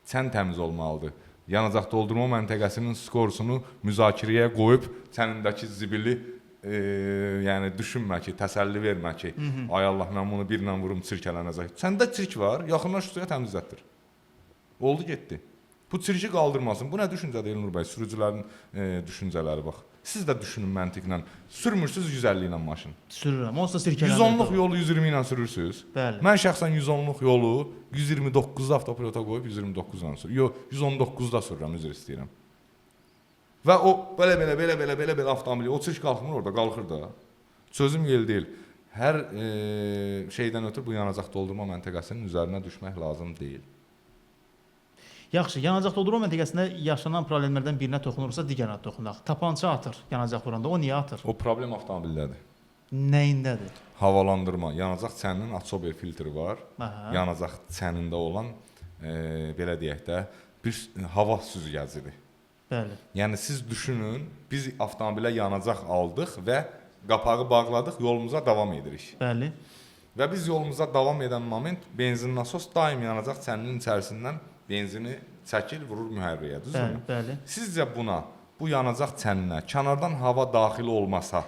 Çən təmiz olmalıdır. yanacaq doldurma məntəqəsinin skorusunu müzakirəyə qoyub sənindəki zibili yəni düşünmə ki, təsəlli vermə ki, ay Allah mən bunu birlə vurum çirkələnəcək. Səndə çirk var, yaxınlaş suya təmizlətdir. Oldu getdi. Bu çirki qaldırmasın. Bu nə düşüncədir Elnur bəy? Sürücülərin düşüncələri bax. Siz də düşünün məntiqlə. Sürmürsüz 150 ilə maşın. Sürürəm. Onsuz da sirkələnir. 110-luq yolu 120 ilə sürürsüz. Bəli. Mən şəxsən 110-luq yolu 129-da avtopilota qoyub 129 ilə sürürəm. Yox, 119-da sürürəm, üzr istəyirəm. Və o belə avtomobili, o çirk qalxmır orada, qalxır da. Sözüm yel deyil. Hər şeydən ötürü bu yanacaq doldurma məntəqəsinin üzərinə düşmək lazım deyil. Yaxşı, yanacaq doldurma məntəqəsində yaşanan problemlərdən birinə toxunursa digərinə toxunaq. Tapança atır yanacaq vuranda. O niyə atır? O problem avtomobildədir. Nəyindədir? Havalandırma, yanacaq çəninin atsober filtri var. Aha. Yanacaq çənində olan belə deyək də bir hava süzgəcidir. Bəli. Yəni siz düşünün, biz avtomobilə yanacaq aldıq və qapağı bağladıq, yolumuza davam edirik. Bəli. Və biz yolumuza davam edən moment benzin nasos daim yanacaq çəninin içərisindən benzini çəkir, vurur mühərriyə, düzdürmü? Bəli. Sizcə buna, bu yanacaq çəninə kənardan hava daxil olmasa,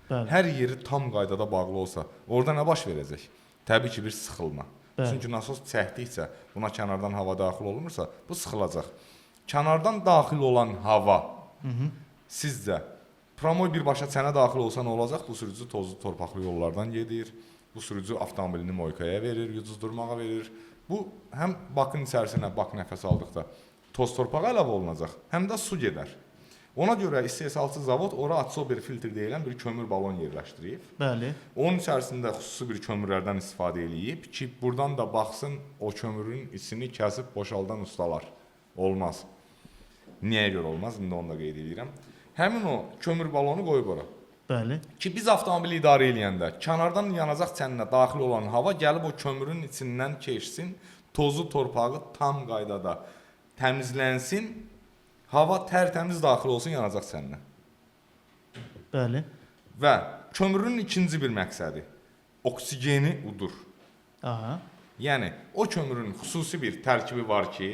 Bəli. hər yeri tam qaydada bağlı olsa, orada nə baş verəcək? Təbii ki, bir sıxılma. Bəli. Çünki nasos çəkdikcə, buna kənardan hava daxil olmursa, bu sıxılacaq. Kənardan daxil olan hava sizcə promoy birbaşa çənə daxil olsa nə olacaq? Bu sürücü tozlu, torpaqlı yollardan gedir. Bu sürücü avtomobilini moykaya verir, yuduzdurmağa verir. Bu həm bakın içərisinə bak nəfəs aldıqda toz torpağa əlavə olunacaq, həm də su gedər. Ona görə istehsalçı zavod ora atsober filtr deyilən bir kömür balon yerləşdirib. Bəli. Onun içərisində xüsusi bir kömürlərdən istifadə eləyib ki, buradan da baxsın o kömürün içini kəsib boşaldan ustalar. Olmaz. Niyə görə olmaz? İndi onu da qeyd edirəm. Həmin o kömür balonu qoyub ora. Bəli. Ki biz avtomobili idarə eləyəndə kənardan yanacaq çəninə daxil olan hava gəlib o kömürün içindən keçsin, tozu, torpağı tam qaydada təmizlənsin, hava tərtəmiz daxil olsun yanacaq çəninə. Bəli. Və kömürün ikinci bir məqsədi oksigeni udur. Aha. Yəni o kömürün xüsusi bir tərkibi var ki,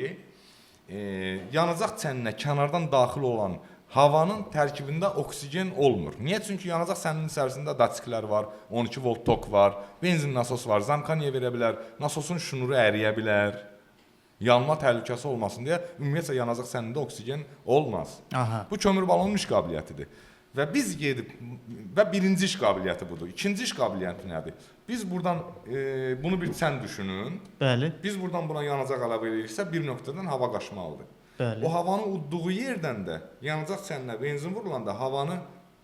yanacaq çəninə kənardan daxil olan havanın tərkibində oksigen olmur. Niyə? Çünki yanacaq çəninin içərisində datiklər var, 12 volt tok var, benzin nasos var, zamkaniyə verə bilər, nasosun şnuru əriyə bilər. Yanma təhlükəsi olmasın deyə ümumiyyətlə yanacaq çənində oksigen olmaz. Aha. Bu kömür balonun iş qabiliyyətidir. Və biz gedib və birinci iş qabiliyyəti budur. İkinci iş qabiliyyəti nədir? Biz buradan bunu bir sən düşünün. Bəli. Biz buradan buna yanacaq əlavə ediriksə bir nöqtədən hava qaçmalıdır. Bəli. O havanı udduğu yerdən də yanacaq çəninə benzin vurulanda havanı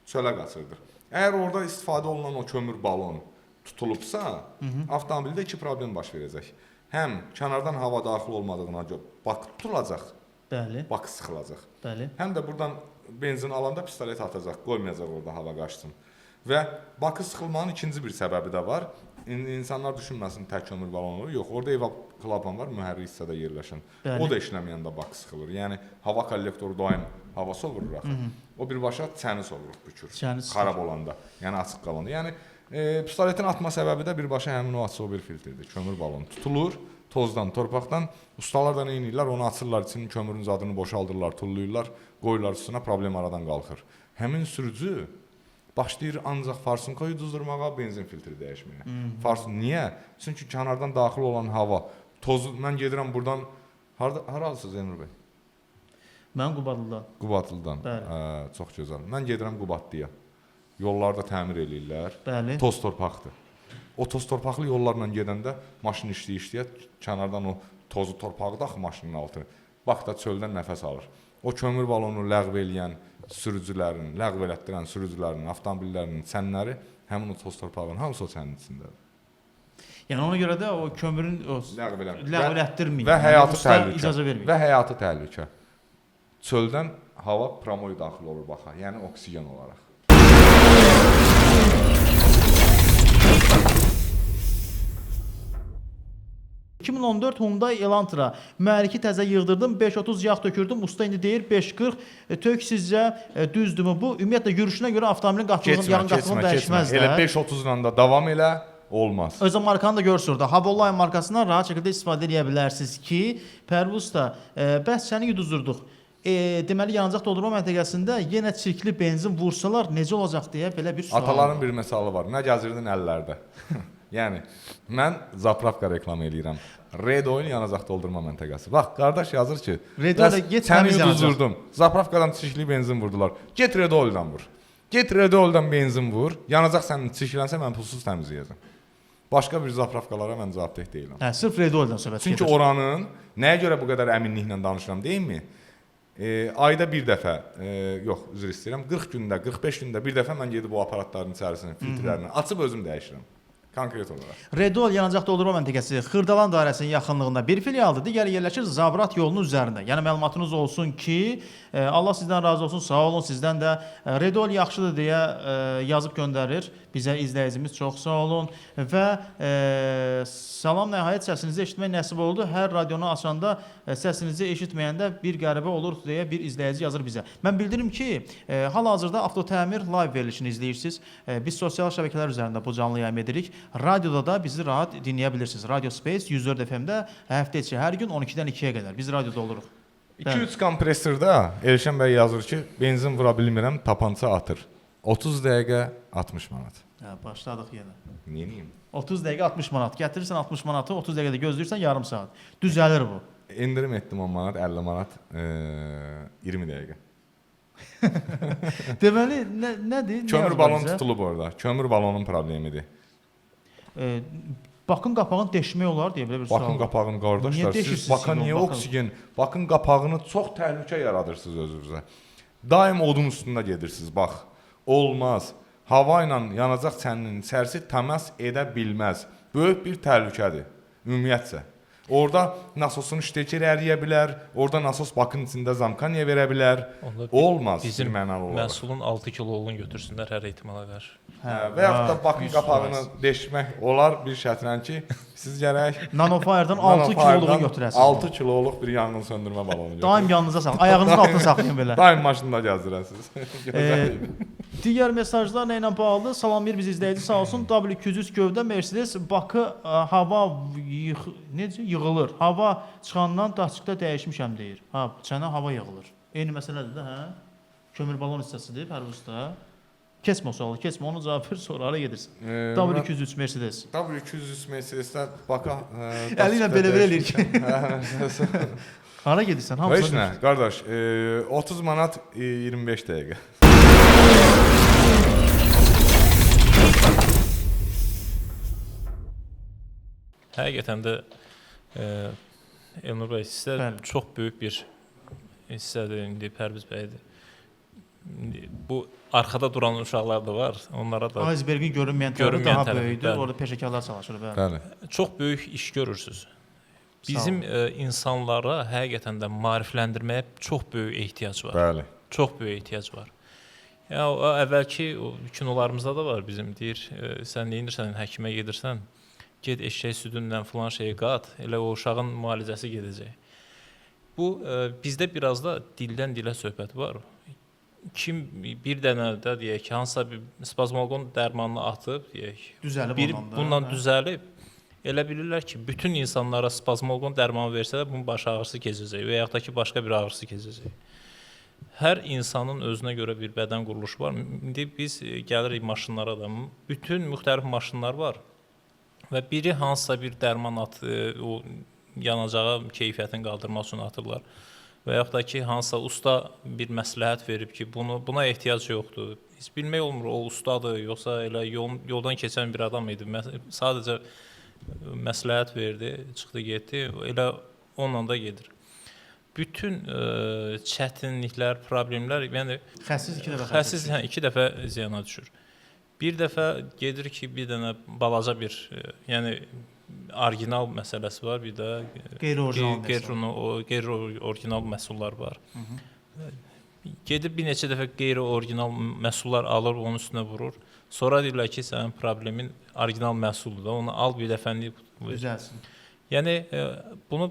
çölə qaçırdır. Əgər orada istifadə olunan o kömür balon tutulubsa, avtomobildə iki problem baş verəcək. Həm kənardan hava daxil olmadığına görə bak tutulacaq, Bəli. bak sıxılacaq. Bəli. Həm də buradan benzin alanda pistolet atacaq, qoymayacaq orada hava qaçsın. Və bakı sıxılmanın ikinci bir səbəbi də var. İnsanlar düşünməsin tək kömür balonu. Yox, orada evaklapan var, mühərrik hissədə yerləşən. Bəli. O da işləməyəndə bak sıxılır. Yəni hava kollektoru daim hava sovurur axı. O birbaşa çəni sovurur, bükür. Çəni sıxır. Xarab olanda, yəni açıq qalanda. Yəni pistoletin atma səbəbi də birbaşa həmin o atsober filtrdir. Kömür balonu tutulur, tozdan, torpaqdan. Ustalar da nə edirlər? Onu açırlar, içinin kömürün zadını boşaldırlar, tullayırlar, qoyurlar üstünə, problem aradan qalxır. Həmin sürücü başlayır ancaq farsunka yuduzdurmağa, benzin filtri dəyişməyə. Farsun niyə? Çünki kənardan daxil olan hava, tozu, mən gedirəm buradan, haralısınız Emre bəy? Mən Qubadlıdan. Qubadlıdan. Bəli. Çox gözəl. Mən gedirəm Qubadlıya. Yollarda təmir eləyirlər. Bəli. Toz torpaqdır. O toz torpaqlı yollarla gedəndə maşın işləyə kənardan o tozu torpağı da axı maşının altına. Bax da çöldən nəfəs alır. O kömür balonu ləğv eləyən sürücülərin, ləğv elətdirən sürücülərin, avtomobillərinin çənləri həmin o toz torpağın hamısı o çənin içindədir. Yəni ona görə də o kömürün Ləğv elətdirmir. Və həyatı Usta təhlükə. icazə vermir. Və həyatı təhlükə. Çöldən hava promoy daxil olur baxa, yəni oksigen olaraq. ...2014 Hyundai Elantra mühərriki təzə yığdırdım, 530 yağ tökürdüm, usta indi deyir 540 tök sizcə düzdürmü bu? Ümumiyyətlə yürüşünə görə avtomobilin qatılığının, yarım qatılığını dəyişməz də. Elə 530 ilə də davam elə, olmaz. Özü markanı da görürsünüz də. Hava Online markasından rahat şəkildə istifadə edə bilərsiniz ki, Pərvuz da, bəs səni yuduzdurduq. Deməli, yanacaq doldurma məntəqəsində yenə çirkli benzin vursalar necə olacaq deyə belə bir sual. Ataların bir misalı var. Nə gəzirdin əllərdə? Yəni, mən zapravka reklam eləyirəm. Red Oil yanacaq doldurma məntəqəsi. Bax, qardaş yazır ki, Red Oil-a get, səni təmiz yanacaq. yuduzdurdum. Zapravkadan çirkli benzin vurdular. Get Red Oil-dan vur. Get Red Oil-dan benzin vur. Yanacaq sənin çirklənsə mən pulsuz təmizləyəcəm. Başqa bir zapravkalara mən cavabdeh deyiləm. Hə, sırf Red Oil-dan söhbət Çünki gedir. oranın nəyə görə bu qədər əminliklə danışıram, deyilmi? Ayda bir dəfə, yox, üzr istəyirəm, 40 gündə, 45 gündə bir dəfə mən gedib bu aparatların içərisini, filtrlərini açıb özüm dəyişirəm. Konkret olaraq. Red Oil yanacaq doldurma məntəqəsi Xırdalan dairəsinin yaxınlığında bir filialdır. Digəri yerləşir Zabrat yolunun üzərində. Yəni məlumatınız olsun ki, Allah sizdən razı olsun, sağ olun. Sizdən də Red Oil yaxşıdır deyə yazıb göndərir bizə izləyicimiz. Çox sağ olun. Və salam, nəhayət səsinizi eşitmək nəsib oldu. Hər radionu açanda səsinizi eşitməyəndə bir qəribə olur deyə bir izləyici yazır bizə. Mən bildirim ki, hal-hazırda Avtotəmir live verilişini izləyirsiniz. Biz sosial şəbəkələr üzərində bu canlı yayım edirik. Radioda da bizi rahat dinləyə bilirsiniz. Radio Space 104 FM-də həftə içi hər gün 12-dən 2-yə qədər biz radioda oluruq. 2-3 kompresorda Elşən bəy yazır ki, benzin vura bilmirəm, tapança atır. 30 dəqiqə 60 manat. Hə, başladıq yenə. Neyim? 30 dəqiqə 60 manat. Gətirirsən 60 manatı, 30 dəqiqədə gözləyirsən yarım saat. Düzəlir bu. İndirim etdim 10 manat, 50 manat, 20 dəqiqə. Deməli, nədir? Kömür balon tutulub orada. Kömür balonun problemidir. Bakın qapağını deşmək olar deyə belə bir sual. Bakın qapağını qardaşlar, siz baka niyə oksigen, bakın qapağını çox təhlükə yaradırsınız özünüzə. Daim odun üstündə gedirsiniz, bax. Olmaz. Hava ilə yanacaq çəninin içərisi təmas edə bilməz. Böyük bir təhlükədir, ümumiyyətcə. Orada nasosun şteker əriyə bilər, orada nasos bakın içində zamkaniya verə bilər. Olmaz. Bizim mənalı olaraq. məhsulun 6 kiloluğunu götürsünlər hər ehtimala qarşı. Və yaxud da bakın qapağını deşmək olar bir şərtlə ki, siz gərək Nanofire-dan 6 kiloluğunu götürəsiniz. 6 kiloluq bir yanğın söndürmə balonu götürəsiniz. Daim yanınıza salın. Ayağınızın altına saxlayın belə. Daim maşında gəzdirəsiniz. Digər mesajlar nə ilə bağlıdır? Salamlayır bizi izləyici, sağ olsun. W200 gövdə Mercedes Bakı hava necə yığılır? Hava çıxandan daçıqda dəyişmişəm deyir. Ha, çənə hava yığılır. Eyni məsələdir də, hə? Kömür balon hissəsidir Pərvuzda. Keçmə o sualı, keçmə, onu cavab ver, sonra ara gedirsən. W203 Mercedes. W203 Mercedes-də Bakı Əli ilə belə-belə eləyir ki. Hara gedirsən? Heç nə, qardaş, 30 manat 25 dəqiqə. Həqiqətən də Elnur bəy, sizə çox böyük bir hissədir indi Pərviz bəydir. Bu arxada duran uşaqlar da var. Onlara da icebergin görünməyən tərəfi daha böyükdür. Orada peşəkarlar çalışır, bəli. Çox böyük iş görürsüz. Bizim insanlara həqiqətən də maarifləndirməyə çox böyük ehtiyac var. Bəli. Çox böyük ehtiyac var. Ya o əvvəlki kinolarımızda da var bizim deyir, sən nə edirsən, həkimə gedirsən, get eşək südündən filan şeyi qat, elə o uşağın müalicəsi gedəcək. Bu bizdə biraz da dildən dilə söhbət var. Kim bir dənə də deyək ki, hansısa bir spazmolqon dərmanını atıb, deyək, bundan düzəlib, elə bilirlər ki, bütün insanlara spazmolqon dərmanı versələr, bunun baş ağrısı keçəcək və yaxud da ki, başqa bir ağrısı keçəcək. Hər insanın özünə görə bir bədən quruluşu var. İndi biz gəlirik maşınlara da, bütün müxtəlif maşınlar var və biri hansısa bir dərman atır, o yanacağa keyfiyyətini qaldırmaq üçün atırlar. Və yaxud da ki, hansısa usta bir məsləhət verib ki, buna ehtiyac yoxdur. Heç bilmək olmur, o ustadır, yoxsa elə yoldan keçən bir adam idi. Sadəcə məsləhət verdi, çıxdı, getdi, elə onunla da gedir. Bütün çətinliklər, problemlər, yəni xəsis iki dəfə ziyana düşür. Bir dəfə gedir ki, bir dənə balaca bir, yəni orijinal məsələsi var, bir də qeyri-orijinal məhsullar var. Gedib bir neçə dəfə qeyri-orijinal məhsullar alır, onun üstünə vurur. Sonra deyirlər ki, sənin problemin orijinal məhsuldur da, onu al bir dəfənlik düzəlsin. Yəni bunu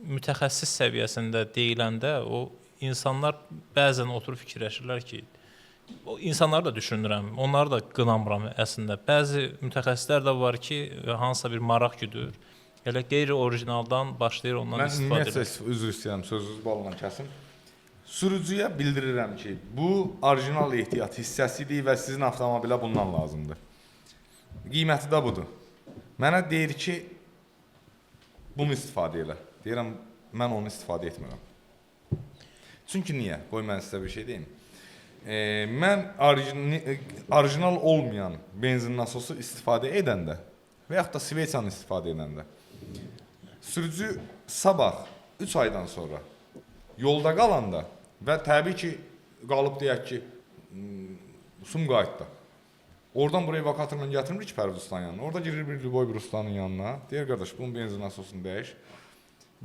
mütəxəssis səviyyəsində deyiləndə o insanlar bəzən oturub fikirləşirlər ki, o insanları da düşünürəm. Onları da qınamıram əslində. Bəzi mütəxəssislər də var ki, hansısa bir maraq güdür. Elə qeyri-orijinaldan başlayır ondan Mən istifadə ümumiyyətlə edir. üzr istəyirəm, sözünüzü balla kəsim. Sürücüyə bildirirəm ki, bu orijinal ehtiyat hissəsidir və sizin avtomobilə bundan lazımdır. Qiyməti də budur. Mənə deyir ki, bunu istifadə elə. Deyirəm, mən onu istifadə etmirəm. Çünki niyə? Qoy mən sizə bir şey deyim. Mən orijinal olmayan benzin nasosu istifadə edəndə və yaxud da sveçanı istifadə edəndə sürücü sabah 3 aydan sonra yolda qalanda və təbii ki, qalıb deyək ki, Sumqayıtda. Oradan buraya evakuatorla gətirmir ki, Pərviz ustanın yanına. Orada girir bir Lüboy bir ustanın yanına. Deyir, qardaş, bunun benzin nasosunu dəyiş.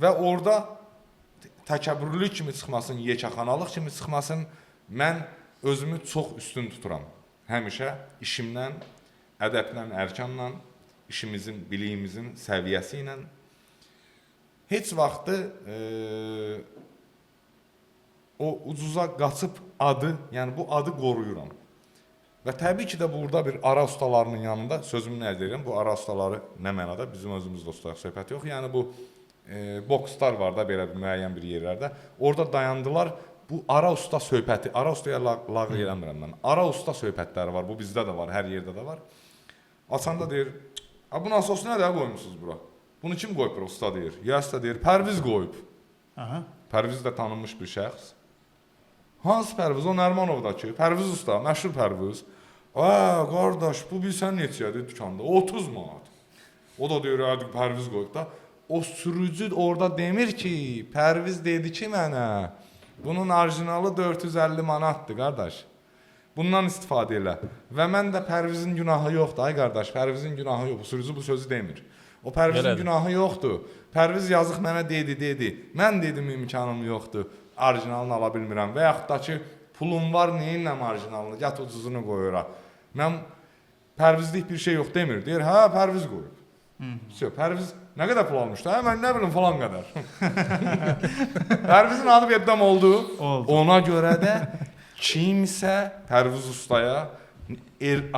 Və orada təkəbbürlük kimi çıxmasın, yekəxanalıq kimi çıxmasın, mən özümü çox üstün tuturam. Həmişə işimdən, ədəblə, ərkanla, işimizin, biliyimizin səviyyəsi ilə. Heç vaxtı o ucuza qaçıb adı, yəni bu adı qoruyuram. Və təbii ki də burada bir ara ustalarının yanında, sözümü nə deyirəm, bu ara ustaları nə mənada, bizim özümüzdə ustayıq söhbət yox. Yəni bu bokslar var da belə bir müəyyən bir yerlərdə. Orada dayandılar, bu ara usta söhbəti, ara ustaya lağ eləmirəm mən. Ara usta söhbətləri var, bu bizdə də var, hər yerdə də var. Açanda deyir, bu nasosu nədə qoymusunuz bura? Bunu kim qoyub bura, usta deyir. Yəsə deyir, Pərviz qoyub. Pərviz də tanınmış bir şəxs. Hansı Pərviz? O Nərmanovdakı. Pərviz usta, məşhur Pərviz. Qardaş, bu bilsən neçədir dükanda? 30 manat. O da deyir, Pərviz qoyub da. O sürücü orada demir ki, Pərviz dedi ki mənə, bunun orijinalı 450 manatdır, qardaş. Bundan istifadə elə. Və mən də Pərvizin günahı yoxdur, ay qardaş, Pərvizin günahı yox. Bu sürücü bu sözü demir. O Pərvizin günahı yoxdur. Pərviz yazıq mənə dedi. Mən dedim imkanım yoxdur. Orijinalını ala bilmirəm və yaxud da ki, pulum var, neyinlə orijinalını, gət ucuzunu qoyura. Mən Pərvizlik bir şey yox demir. Deyir, hə, Pərviz qoyub. Pərviz nə qədər pul almışdı? Hə, mən nə bilim falan qədər. Pərvizin adı beddam oldu. Ona görə də kimsə Pərviz ustaya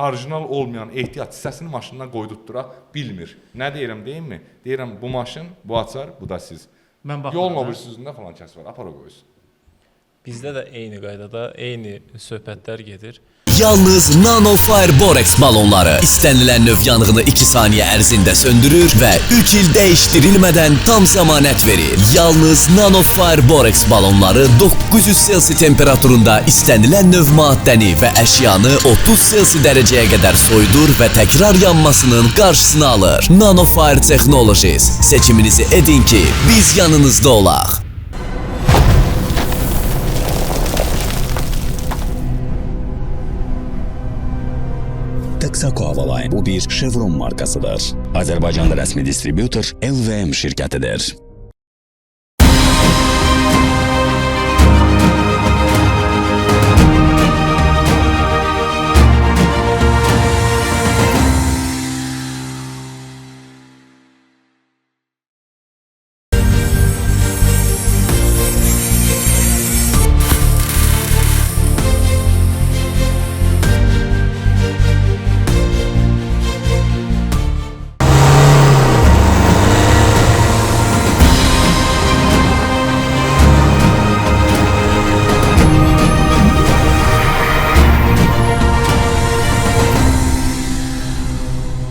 orijinal olmayan ehtiyat hissəsini maşından qoydurtdura bilmir. Nə deyirəm, deyimmi? Deyirəm, bu maşın, bu açar, bu da siz. Yolun o bir sözündə falan kəs var, apara qoysun. Bizdə də eyni qaydada, eyni söhbətlər gedir. Yalnız NanoFire Borex balonları istənilən növ yanğını 2 saniyə ərzində söndürür və 3 il dəyişdirilmədən tam zəmanət verir. Yalnız NanoFire Borex balonları 900 Selsi temperaturunda istənilən növ maddəni və əşyanı 30 Selsi dərəcəyə qədər soyudur və təkrar yanmasının qarşısını alır. NanoFire Technologies. Seçiminizi edin ki, biz yanınızda olaq. Texaco Havaline bu bir Chevron markasıdır. Azərbaycanda rəsmi distributor LVM şirkətidir.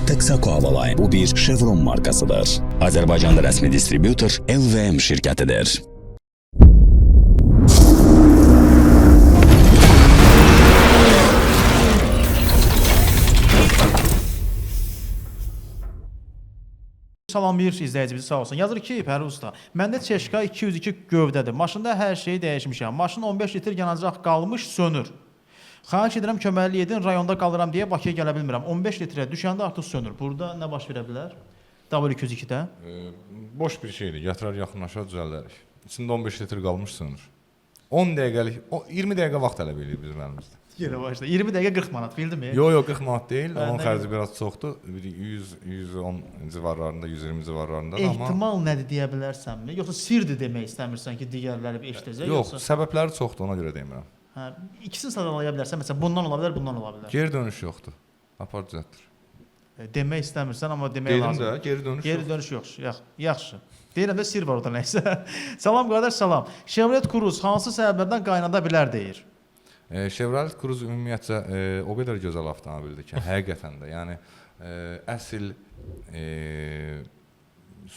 Texaco Havaline bu bir Chevron markasıdır. Azərbaycanda rəsmi distributor LVM şirkətidir. Salam bir izləyicimiz sağ olsun. Yazır ki, Pərviz usta, məndə Çeşka 202 gövdədir. Maşında hər şeyi dəyişmişəm. Maşın 15 litr yanacaq qalmış, sönür. Xahiş edirəm, köməkli edin, rayonda qalıram deyə Bakıya gələ bilmirəm. 15 litrə düşəndə artıq sönür. Burada nə baş verə bilər? W202-də. Boş bir şeydir. Gətirər yaxınlaşar düzəldərik. İçində 15 litr qalmış sönür. 10 dəqiqəlik, 20 dəqiqə vaxt tələb edir bizim əlimizdə. Yenə başla. 20 dəqiqə 40 manat, bildimi? Yox, 40 manat deyil. Onun xərci biraz çoxdur. 100-110 civarlarında, 120 civarlarında da amma ehtimal nədir deyə bilərsənmi? Yoxsa sirdir demək istəmirsən ki, digərləri bir eşidəcək? yox, səbəbləri çoxdur, ona görə demirəm. Hə, ikisini sadalaya bilərsən. Məsələn, bundan ola bilər, bundan ola bilər. Geri dönüş yoxdur. Apar düzəltdir. Demək istəmirsən, amma demək Dedim lazım. də, geri dönüş Geri yoxdur. dönüş yox. Yaxşı. Deyirəm də sir var orada nəysə. Salam qardaş, salam. Chevrolet Cruze hansı səbəblərdən qaynada bilər deyir. Chevrolet Cruze ümumiyyətcə o qədər gözəl avtomobildir ki, həqiqətən də. Yəni əsl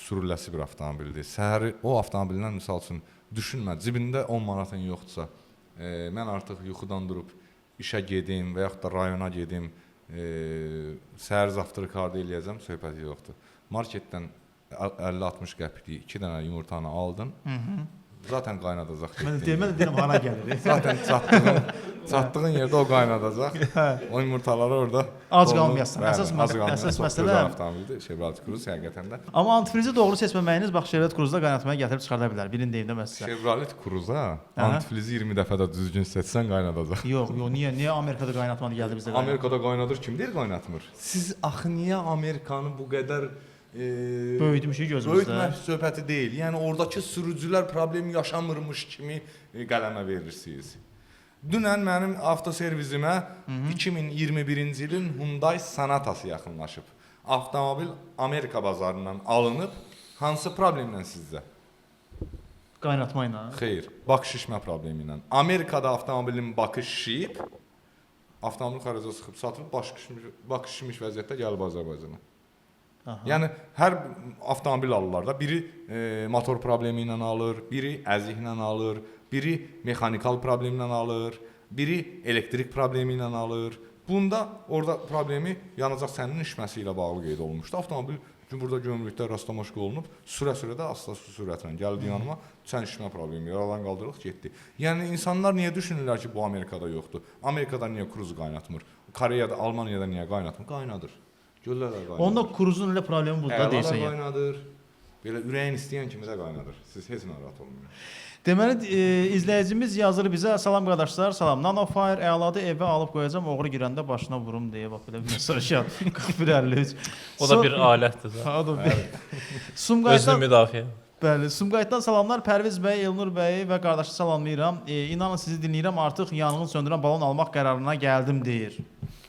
sürüləsi bir avtomobildir. Səhəri o avtomobildən misal üçün düşünmə, cibində 10 manatın yoxdursa, mən artıq yuxudan durub işə gedim və yaxud da rayona gedim, səhər zavtrı kartı eləyəcəm, söhbəti yoxdur. Marketdən 50-60 qəpiklik 2 dənə yumurtanı aldın. Zaten qaynadacaq. Mən deyirəm hara gəlir. Zaten çatdığın yerdə o qaynadacaq. O yumurtaları orada Ac qalmayasan. Bəli, Əsas məsələ gözəl avtomobildir Chevrolet Cruze həqiqətən də. amma antifrizi doğru seçməməyiniz bax Chevrolet Cruze-da qaynatmaya gətirib çıxarda bilər. Birini deyim də mən sizə. Chevrolet Cruze antifrizi 20 dəfə də düzgün seçsən qaynadacaq. Yox, niyə Amerikada qaynatmadı gəldi bizdə? Amerikada qaynadır, kim deyir qaynatmır? Siz axı niyə Amerikanı bu qədər böyütmüşük gözümüzdə. Böyütmək söhbəti deyil. Yəni oradakı sürücülər problem yaşamırmış kimi qələmə verirsiniz. Dünən mənim avtoservisimə 2021-ci ilin Hyundai Sonatası yaxınlaşıb. Avtomobil Amerika bazarından alınıb. Hansı problemlə sizdə? Qaynatma ilə. Xeyr, bak şişmə problemi ilə. Amerikada avtomobilin bakı şişib, avtomobil xarica sıxıb satılıb, bak şişmiş vəziyyətdə gəlib Azərbaycana. Yəni hər avtomobil alırlar da, biri motor problemi ilə alır, biri əziklə alır, biri mexanikal problemlə alır, biri elektrik problemi ilə alır. Bunda orada problemi yanacaq sənin işməsi ilə bağlı qeyd olunmuşdu. Avtomobil burada gömrükdə rastlaşma olunub, sürə-sürə də asta sürətlə gəldi yanıma, sən işmə problemi aradan qaldırıq, getdi. Yəni insanlar niyə düşünürlər ki, bu Amerikada yoxdur? Amerikada niyə Cruze qaynatmır? Koreyada, Almaniyada niyə qaynatmır? Qaynadır. Göllərlə qaynadır. Onda Cruze-un elə problemi budur da deyirsən. Qaynadır. Belə ürəyin istəyən kimi də qaynadır. Siz heç narahat olmayın. Deməli izləyicimiz yazır bizə: "Salam qardaşlar, salam. Nanofire əladı evə alıb qoyacağam, oğru girəndə başına vurum" deyə bax belə bir mesaj yaz. 4153. O da bir alətdir də. O da bir. Özünü Sumqayıtdan müdafiə. Bəli, Sumqayıtdan salamlar Pərviz bəy, Elnur bəy və qardaşı salamlayıram. İnanın sizi dinləyirəm, artıq yanğın söndürən balon almaq qərarına gəldim deyir.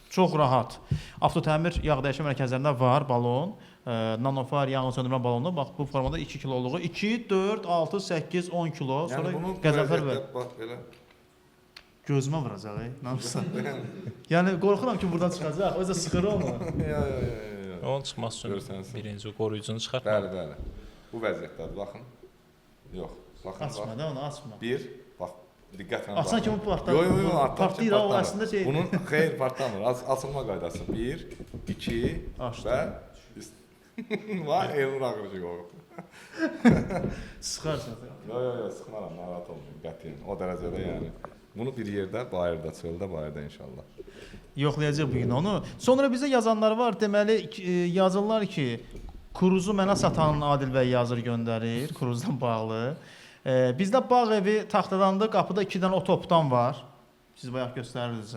Çox rahat. Avtotəmir yağ dəyişmə mərkəzlərində var balon. Nanofire yanğın söndürmə balonu. Bax bu formada 2 kiloluğu 2, 4, 6, 8, 10 kilo. Sonra Qəzənfər bəy. Bax belə. Gözümə vuracaq, namısan. Yəni qorxuram ki, buradan çıxacaq. O yüzden sıxır olma. Onun çıxması üçün birinci qoruyucunu çıxartma. Bəli, bəli. Bu vəziyyətdədir, baxın. Yox, baxın. Açma da onu, açma. Bir, bax, diqqətlə baxın. Açsan kimi partlar. Yox, partlayır, o əslində şey. Bunun xeyr partlamır. Açılma qaydası. 1, 2 və var, Elnur ağrıcı qoyub. Sıxarsan. Yox, sıxmaram, narahat olmayın, qətiyyən. O dərəcədə yəni. Bunu bir yerdə, bayırda, çöldə, bayırda inşallah. Yoxlayacaq bugün onu. Sonra bizə yazanlar var. Deməli yazırlar ki, Cruze-u mənə satan Adil bəy yazır göndərir, Cruze-dan bağlı. Bizdə bağ evi taxtadandır, qapıda 2 dənə o topdan var. Siz bayaq göstərirdiniz.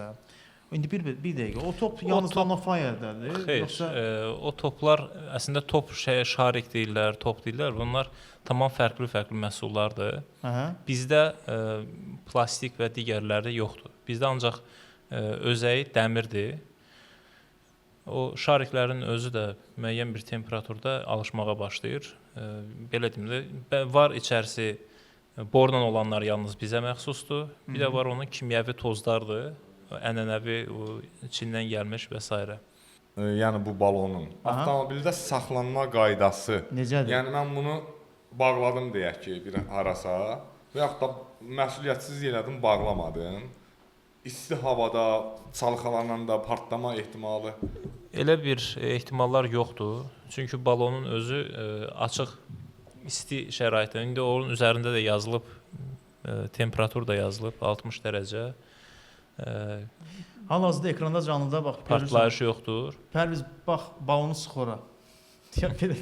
İndi bir dəqiqə. O top yalnız Nanofire-dədir. Xeyr, o toplar əslində top şarik deyirlər, top deyirlər. Bunlar tamam fərqli məhsullardır. Bizdə plastik və digərləri yoxdur. Bizdə ancaq özəyi dəmirdir. O şariklərin özü də müəyyən bir temperaturda alışmağa başlayır. Belə deyim də, var içərisi borla olanlar yalnız bizə məxsusdur. Bir də var onun kimyəvi tozlardır. Ənənəvi Çindən gəlmiş və s. Yəni bu balonun avtomobildə saxlanma qaydası. Necədir? Yəni mən bunu bağladım deyək ki, bir harasa və yaxud da məsuliyyətsiz elədim, bağlamadım. İsti havada, çalxalarla da partlama ehtimalı. Elə bir ehtimallar yoxdur. Çünki balonun özü açıq isti şəraitdə. İndi onun üzərində də yazılıb, temperatur da yazılıb 60 dərəcə. Hal-hazırda ekranda canlıda bax partlayış yoxdur. Pərviz bax balonu sıx ora. Deyəm belə.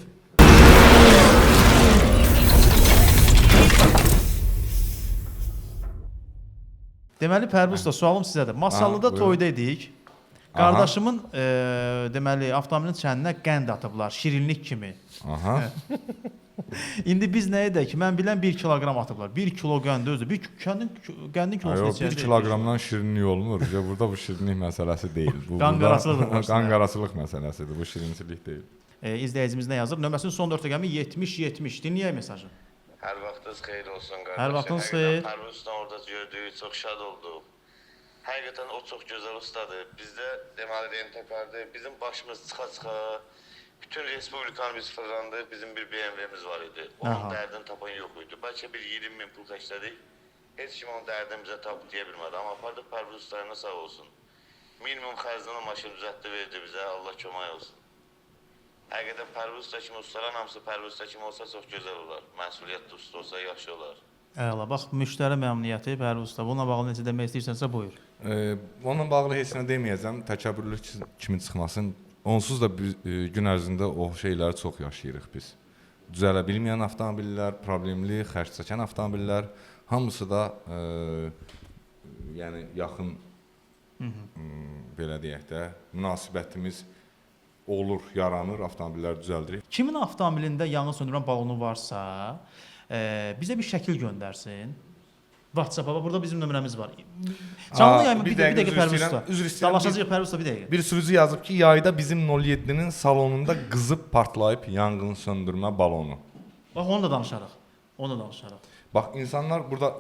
Deməli Pərviz usta, sualım sizədir. Masallıda toyda idik. Qardaşımın deməli avtomobilin çəninə qənd atıblar, şirinlik kimi. İndi biz nə edək ki, mən bilən 1 kiloqram atıblar. 1 kilo qəndi özü. Qəndin kilosu Yox, 1 kiloqramdan şirinlik olmur. Ya burada bu şirinlik məsələsi deyil. Bu Qanqarasılıqdır. qanqarasılıq məsələsidir. Bu şirinçilik deyil. İzləyicimiz nə yazır? Nömrəsinin son 4 rəqəmi 70-70. Dinləyək mesajı. Hər vaxtınız xeyir olsun qardaşlar. Hər vaxtınız xeyir. Pərvuzdan orada gördük, çox şad olduq. Həqiqətən o çox gözəl ustadır. Bizdə deməli Rentekar'da bizim başımız çıxa-çıxa bütün respublikanı biz fırlandıq. Bizim bir BMW-miz var idi. Onun dərdini tapan yox idi. Bəlkə bir 20 min pul xərclədik. Heç kim onun dərdini bizə tapıb deyə bilmədi. Amma apardıq Pərvuz ustalarına sağ olsun. Minimum xərcdən maşın düzəltdi verdi bizə. Allah kömək olsun. Həqiqətən Pərvuz usta kimi ustaların hamısı Pərvuz usta kimi olsa çox gözəl olar. Məsuliyyətli usta olsa yaxşı olar. Əla, bax müştəri məmnuniyyəti Pərvuz usta. Bununla bağlı necə demək istəyirsənsə buyur. Onunla bağlı heç nə deməyəcəm. Təkəbbürlü kimi çıxmasın. Onsuz da gün ərzində o şeyləri çox yaşayırıq biz. Düzələ bilməyən avtomobillər, problemli, xərc çəkən avtomobillər hamısı da yəni yaxın belə deyək də münasibətimiz olur, yaranır, avtomobillər düzəldirik. Kimin avtomobilində yanğın söndürmə balonu varsa, bizə bir şəkil göndərsin. WhatsApp-a burada bizim nömrəmiz var. Canlı yayımı bir dəqiqə Pərvuz usta. Dalaşacağıq Pərvuz usta bir dəqiqə. Bir sürücü yazıb ki, yayda bizim 07-nin salonunda qızıb partlayıb yanğın söndürmə balonu. Bax onu da danışarıq. Onu da danışarıq. Bax insanlar burada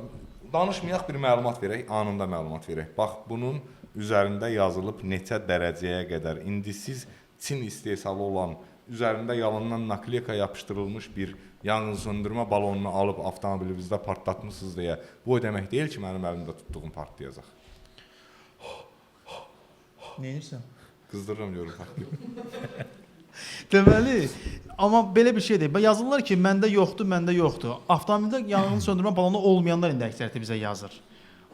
danışmayaq, bir məlumat verək, anında məlumat verək. Bax bunun üzərində yazılıb neçə dərəcəyə qədər. İndi siz Çin istehsalı olan, üzərində yalandan nakleyka yapışdırılmış bir yanğın söndürmə balonunu alıb avtomobilinizdə partlatmısınız deyə. Bu o demək deyil ki, mənim əlimdə tutduğum partlayacaq. Nə edirsən? Qızdırıram görüm partlayıb. Deməli, amma belə bir şeydir. Yazırlar ki, məndə yoxdur, məndə yoxdur. Avtomobildə yanğın söndürmə balonu olmayanlar indi əksəriyyəti bizə yazır.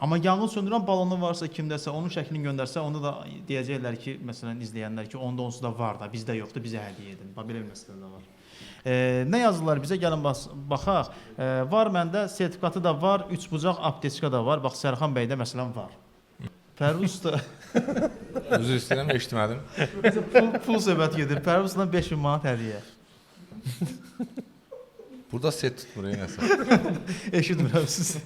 Amma yanğın söndürən balonu varsa kimdəsə, onun şəklini göndərsə, onu da deyəcəklər ki, məsələn izləyənlər ki, onda onsuz da var da, bizdə yoxdur, bizə hədiyyə edin. Bax belə bir məsələ də var. Nə yazırlar bizə? Gəlin baxaq. Var məndə, sertifikatı da var, 3 bucaq apteçka da var. Bax Sərxan bəydə məsələn var. Pərvuz usta Üzr istəyirəm, eşitmədim. pul söhbət gedir. Pərvuz usta 5000 manat hədiyyə. Burada set tutmur nəsə. Eşitmirəm siz.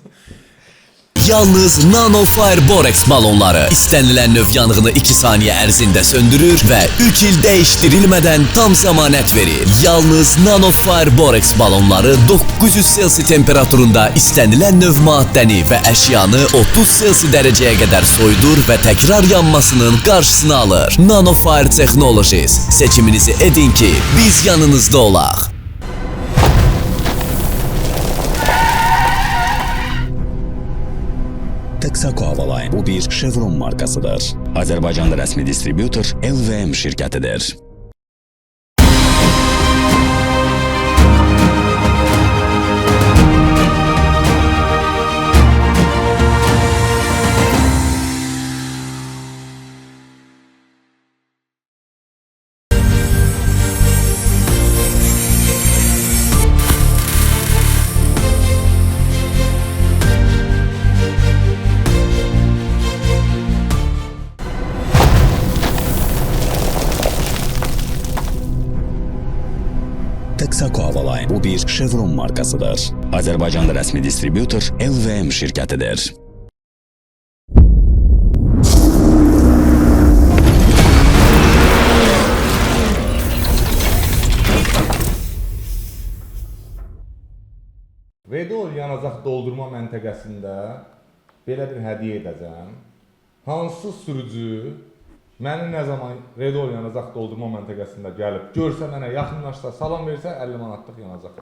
Yalnız NanoFire Borex balonları istənilən növ yanğını 2 saniyə ərzində söndürür və 3 il dəyişdirilmədən tam zəmanət verir. Yalnız NanoFire Borex balonları 900 Selsi temperaturunda istənilən növ maddəni və əşyanı 30 Selsi dərəcəyə qədər soyudur və təkrar yanmasının qarşısını alır. NanoFire Technologies. Seçiminizi edin ki, biz yanınızda olaq. Texaco Havaline bu bir Chevron markasıdır. Azərbaycanda rəsmi distributor LVM şirkətidir. Texaco Havaline bu bir Chevron markasıdır. Azərbaycanda rəsmi distributor LVM şirkətidir. Vedol yanacaq doldurma məntəqəsində belə bir hədiyyə edəcəm. Hansı sürücü məni nə zaman Redol yanacaq doldurma məntəqəsində gəlib görsə mənə yaxınlaşsa, salam versə 50 manatlıq yanacaq.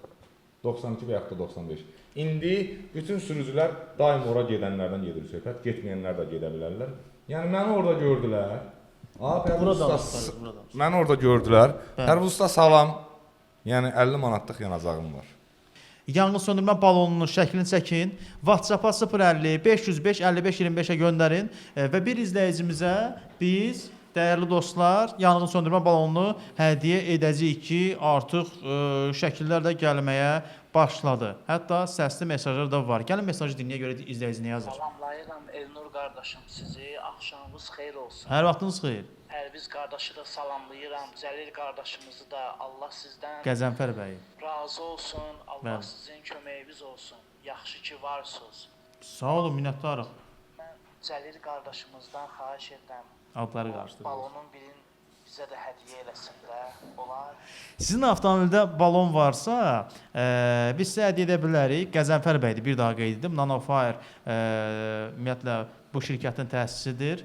92 və yaxud da 95. İndi bütün sürücülər daim ora gedənlərdən gedir söhbət, getməyənlər də gedə bilərlər. Yəni məni orada gördülər. Məni orada gördülər. Pərvuz usta salam. Yəni 50 manatlıq yanacağım var. Yanğın söndürmə balonunun şəklini çəkin. WhatsApp-a 050 505 55 25-ə göndərin və bir izləyicimizə biz dəyərli dostlar yanğın söndürmə balonunu hədiyyə edəcəyik ki, artıq şəkillər də gəlməyə başladı. Hətta səsli mesajlar da var. Gəlin mesajı dinləyə görə izləyici nə yazır. Salamlayıram Elnur qardaşım sizi. Axşamınız xeyir olsun. Hər vaxtınız xeyir. Pərviz qardaşı da salamlayıram. Cəlil qardaşımızı da Allah sizdən Qəzənfər bəy. razı olsun. Allah Bəli. sizin köməyiniz olsun. Yaxşı ki varsınız. Sağ olun, minnətdarıq. Mən Cəlil qardaşımızdan xahiş edirəm. Adları qarşıdır. Balonun birini bizə də hədiyyə eləsinlər. Olar. Sizin avtomobildə balon varsa, biz sizə hədiyyə edə bilərik. Qəzənfər bəydir, bir daha qeyd edim. Nanofire ümumiyyətlə bu şirkətin təsisidir.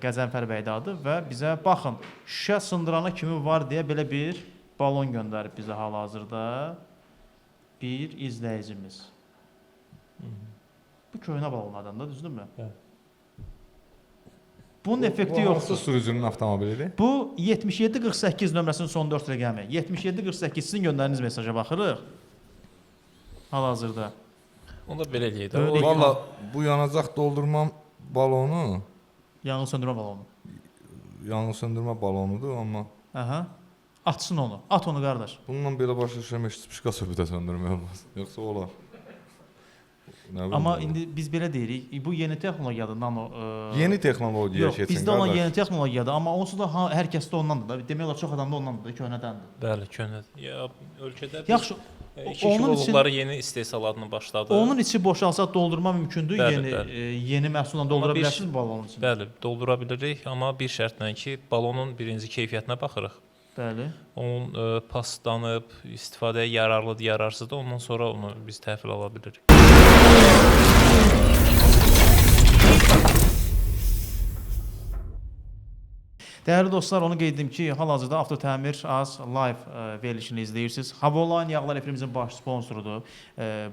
Qəzənfər bəydə adı və bizə baxın, şüşə sındırana kimi var deyə belə bir balon göndərib bizə hal-hazırda bir izləyicimiz. Bu köhnə balonlardan da, düzdürmü? Bəli. Bunun effekti Bu hansı yoxdur. sürücünün avtomobilidir? Bu 7748 nömrəsinin son 4 rəqəmi. 7748 sizin göndərdiyiniz mesaja baxırıq. Hal-hazırda. Onda belə eləyək də. Öyle. Valla bu yanacaq doldurma balonu Yanğın söndürmə balonu. yanğın söndürmə balonudur, amma Aha. Atsın onu. At onu qardaş. bununla belə başa düşürəm, heç spişka söhbətə söndürmək olmaz. Yoxsa olar. Nə bilim, Amma olar. indi biz belə deyirik. Bu yeni texnologiyadır, nano. Yeni texnologiya Yox, keçin. bizdə olan qardaş. yeni texnologiyadır, amma onsuz da hər kəsdə ondandır da. Demək olar çox adamda ondandır, köhnədəndir. Bəli, köhnə. Ya ölkədə biz Yaxşı. 2 onun üçün- kilovoltları yeni istehsalatını başladı. Onun içi boşalsa doldurma mümkündür. Bəli, Yeni bəli. yeni məhsulla doldura bir- bilərsiniz balonun içini. Bəli, doldura bilirik, amma bir şərtlə ki, balonun birinci keyfiyyətinə baxırıq. Bəli. Onun paslanıb, istifadəyə yararlıdır, yararsızdır. Ondan sonra onu biz təhvil ala bilirik. Dəyərli dostlar, onu qeyd edim ki, hal-hazırda Avtotəmir Az live verilişini izləyirsiniz. Havoline Yağlar efrimizin baş sponsorudur.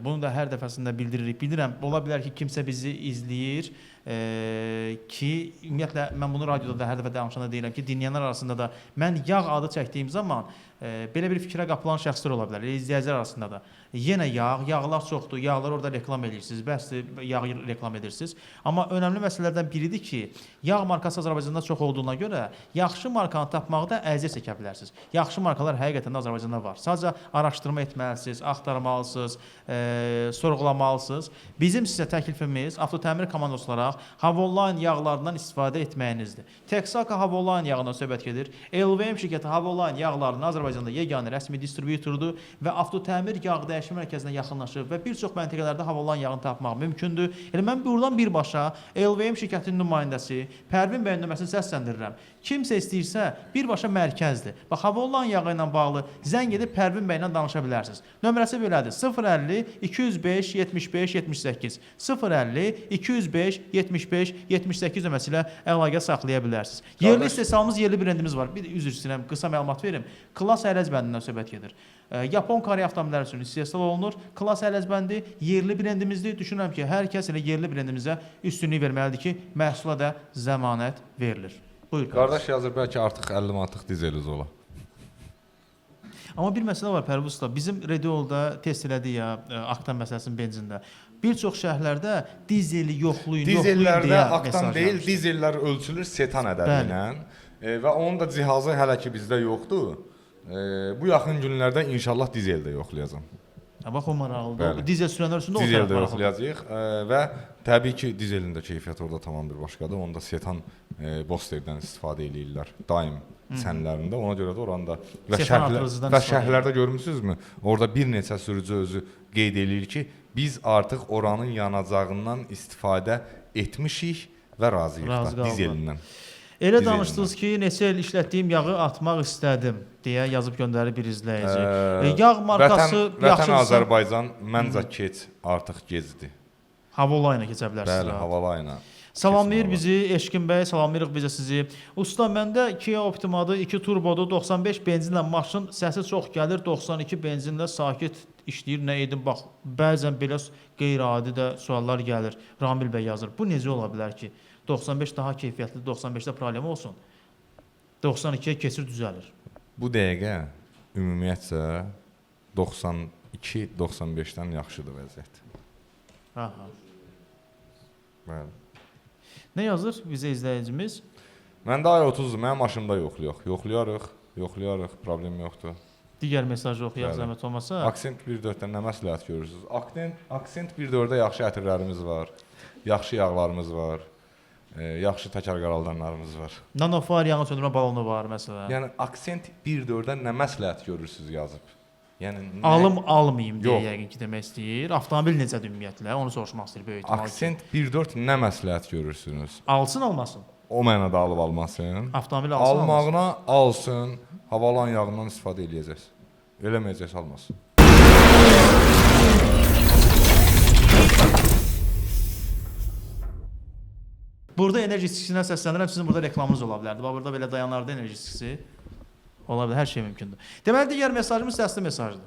Bunu da hər dəfəsində bildiririk. Bilirəm, ola bilər ki, kimsə bizi izləyir ki, ümumiyyətlə mən bunu radioda da hər dəfə danışanda deyirəm ki, dinləyənlər arasında da mən yağ adı çəkdiyim zaman belə bir fikrə qapılan şəxslər ola bilər, izləyicilər arasında da. Yenə yağlar çoxdur, yağlar orada reklam edirsiniz, bəsdir, yağı reklam edirsiniz. Amma önəmli məsələlərdən biridir ki, yağ markası Azərbaycanda çox olduğuna görə yaxşı markanı tapmaqda əziyyət çəkə bilərsiniz. Yaxşı markalar həqiqətən də Azərbaycanda var. Sadəcə araşdırma etməlisiniz, axtarmalısınız, sorğulamalısınız. Bizim sizə təklifimiz Avtotəmir komandası olaraq Havoline yağlarından istifadə etməyinizdir. Texaco Havoline yağından söhbət gedir. LVM şirkəti Havoline yağlarının Azərbaycanda yeganə rəsmi distributordur və Avtotəmir yağ dəyişim mərkəzinə yaxınlaşıb və bir çox məntəqələrdə Havoline yağını tapmaq mümkündür. Elə mən buradan birbaşa LVM şirkətinin nümayəndəsi Pərvin bəyin nömrəsini səsləndirirəm. Kimsə istəyirsə birbaşa mərkəzdir. Bax, Havoline yağı ilə bağlı zəng edib Pərvin bəylə danışa bilərsiniz. Nömrəsi belədir: 050 205 75 78 050 205 75 78 nömrəsi ilə əlaqə saxlaya bilərsiniz. Yerli istehsalımız, yerli brendimiz var. Bir üzr istəyirəm, qısa məlumat verim. Klass əyləc bəndindən söhbət gedir. Yapon kare avtomobillər üçün istehsal olunur. Klass əyləc bəndi yerli brendimizdir. Düşünürəm ki, hər kəs elə yerli brendimizə üstünlük verməlidir ki, məhsula da zəmanət verilir. Buyur Qardaş yazır, bəlkə artıq 50 manatlıq dizeliz ola. Amma bir məsələ var Pərviz usta. Bizim Rediolda test elədik ya, aktan məsələsinin benzində. Bir çox şəhərlərdə dizeli yoxlayın, Dizellərdə deyə aktan mesaj deyil, gəlmişdi. dizellər ölçülür setan ədədi ilə. Və onun da cihazı hələ ki bizdə yoxdur. Bu yaxın günlərdə inşallah dizel də yoxlayacağam. Bax o maraqlıdır. Bəli. Dizel sürənlər üçün də o Dizel tərəf də maraqlıdır. yoxlayacağıq və təbii ki, dizelin də keyfiyyəti orada tamam bir başqadır. Onda setan Bosterdən istifadə eləyirlər daim sənlərində. Ona görə də oranda Setan artırıcıdan və istifadə şəhərlərdə görmüsünüzmü? Orada bir neçə sürücü özü qeyd eləyir ki, biz artıq oranın yanacağından istifadə etmişik və razıyıq Razı da qaldılar. dizelindən. Elə Dizelindən. danışdınız ki, neçə il işlətdiyim yağı atmaq istədim deyə yazıb göndərir bir izləyici. Yağ markası Vətən yaxşıdırsa Azərbaycan məncə keç, artıq gecdir. Havoline keçə bilərsiniz. Bəli, havalayla. Salamlayır bizi Eşqin bəy, salamlayırıq bizə sizi. Usta, məndə Kia Optimadır, 2 turbodur, 95 benzinlə maşın, səsi çox gəlir, 92 benzinlə sakit işləyir. Nə edim? Bax, bəzən belə qeyri-adi də suallar gəlir. Ramil bəy yazır. Bu necə ola bilər ki, 95 daha keyfiyyətli, 95-də problem olsun. 92-yə keçir, düzəlir. Bu dəqiqə ümumiyyətcə 92-95-dən yaxşıdır vəziyyət. Aha. Bəli. Nə yazır bizə izləyicimiz? Məndə ay 30-dur, mənim maşınımda yoxlayaq. Yoxlayarıq, problem yoxdur. Digər mesajı oxuyaq Bəli. zəhmət olmasa. Aksent 1.4-dən nə məsləhət görürsünüz? Aksent 1.4-də yaxşı ətirlərimiz var, yaxşı yağlarımız var, yaxşı təkər qaraldanlarımız var. Nanofire yanğın söndürmə balonu var məsələn. Yəni Aksent 1.4-dən nə məsləhət görürsünüz yazıb? Yəni Almayım deyə Yox. yəqin ki demək istəyir. Avtomobil necədir ümumiyyətlə? Onu soruşmaq istəyir böyük ehtimal. Aksent 1.4 nə məsləhət görürsünüz? Alsın, almasın? O mənada alıb almasın. Avtomobil alsın, almasın? Almağına alsın, havalan yağından istifadə eləyəcəksiniz. Eləməyəcəksiniz, almasın. Burada enerji istiksisinə səslənirəm. Sizin burada reklamınız ola bilərdi. Bax, burada belə dayanarda enerji istiksi ola bilər. Hər şey mümkündür. Deməli, digər mesajımız səsli mesajdır.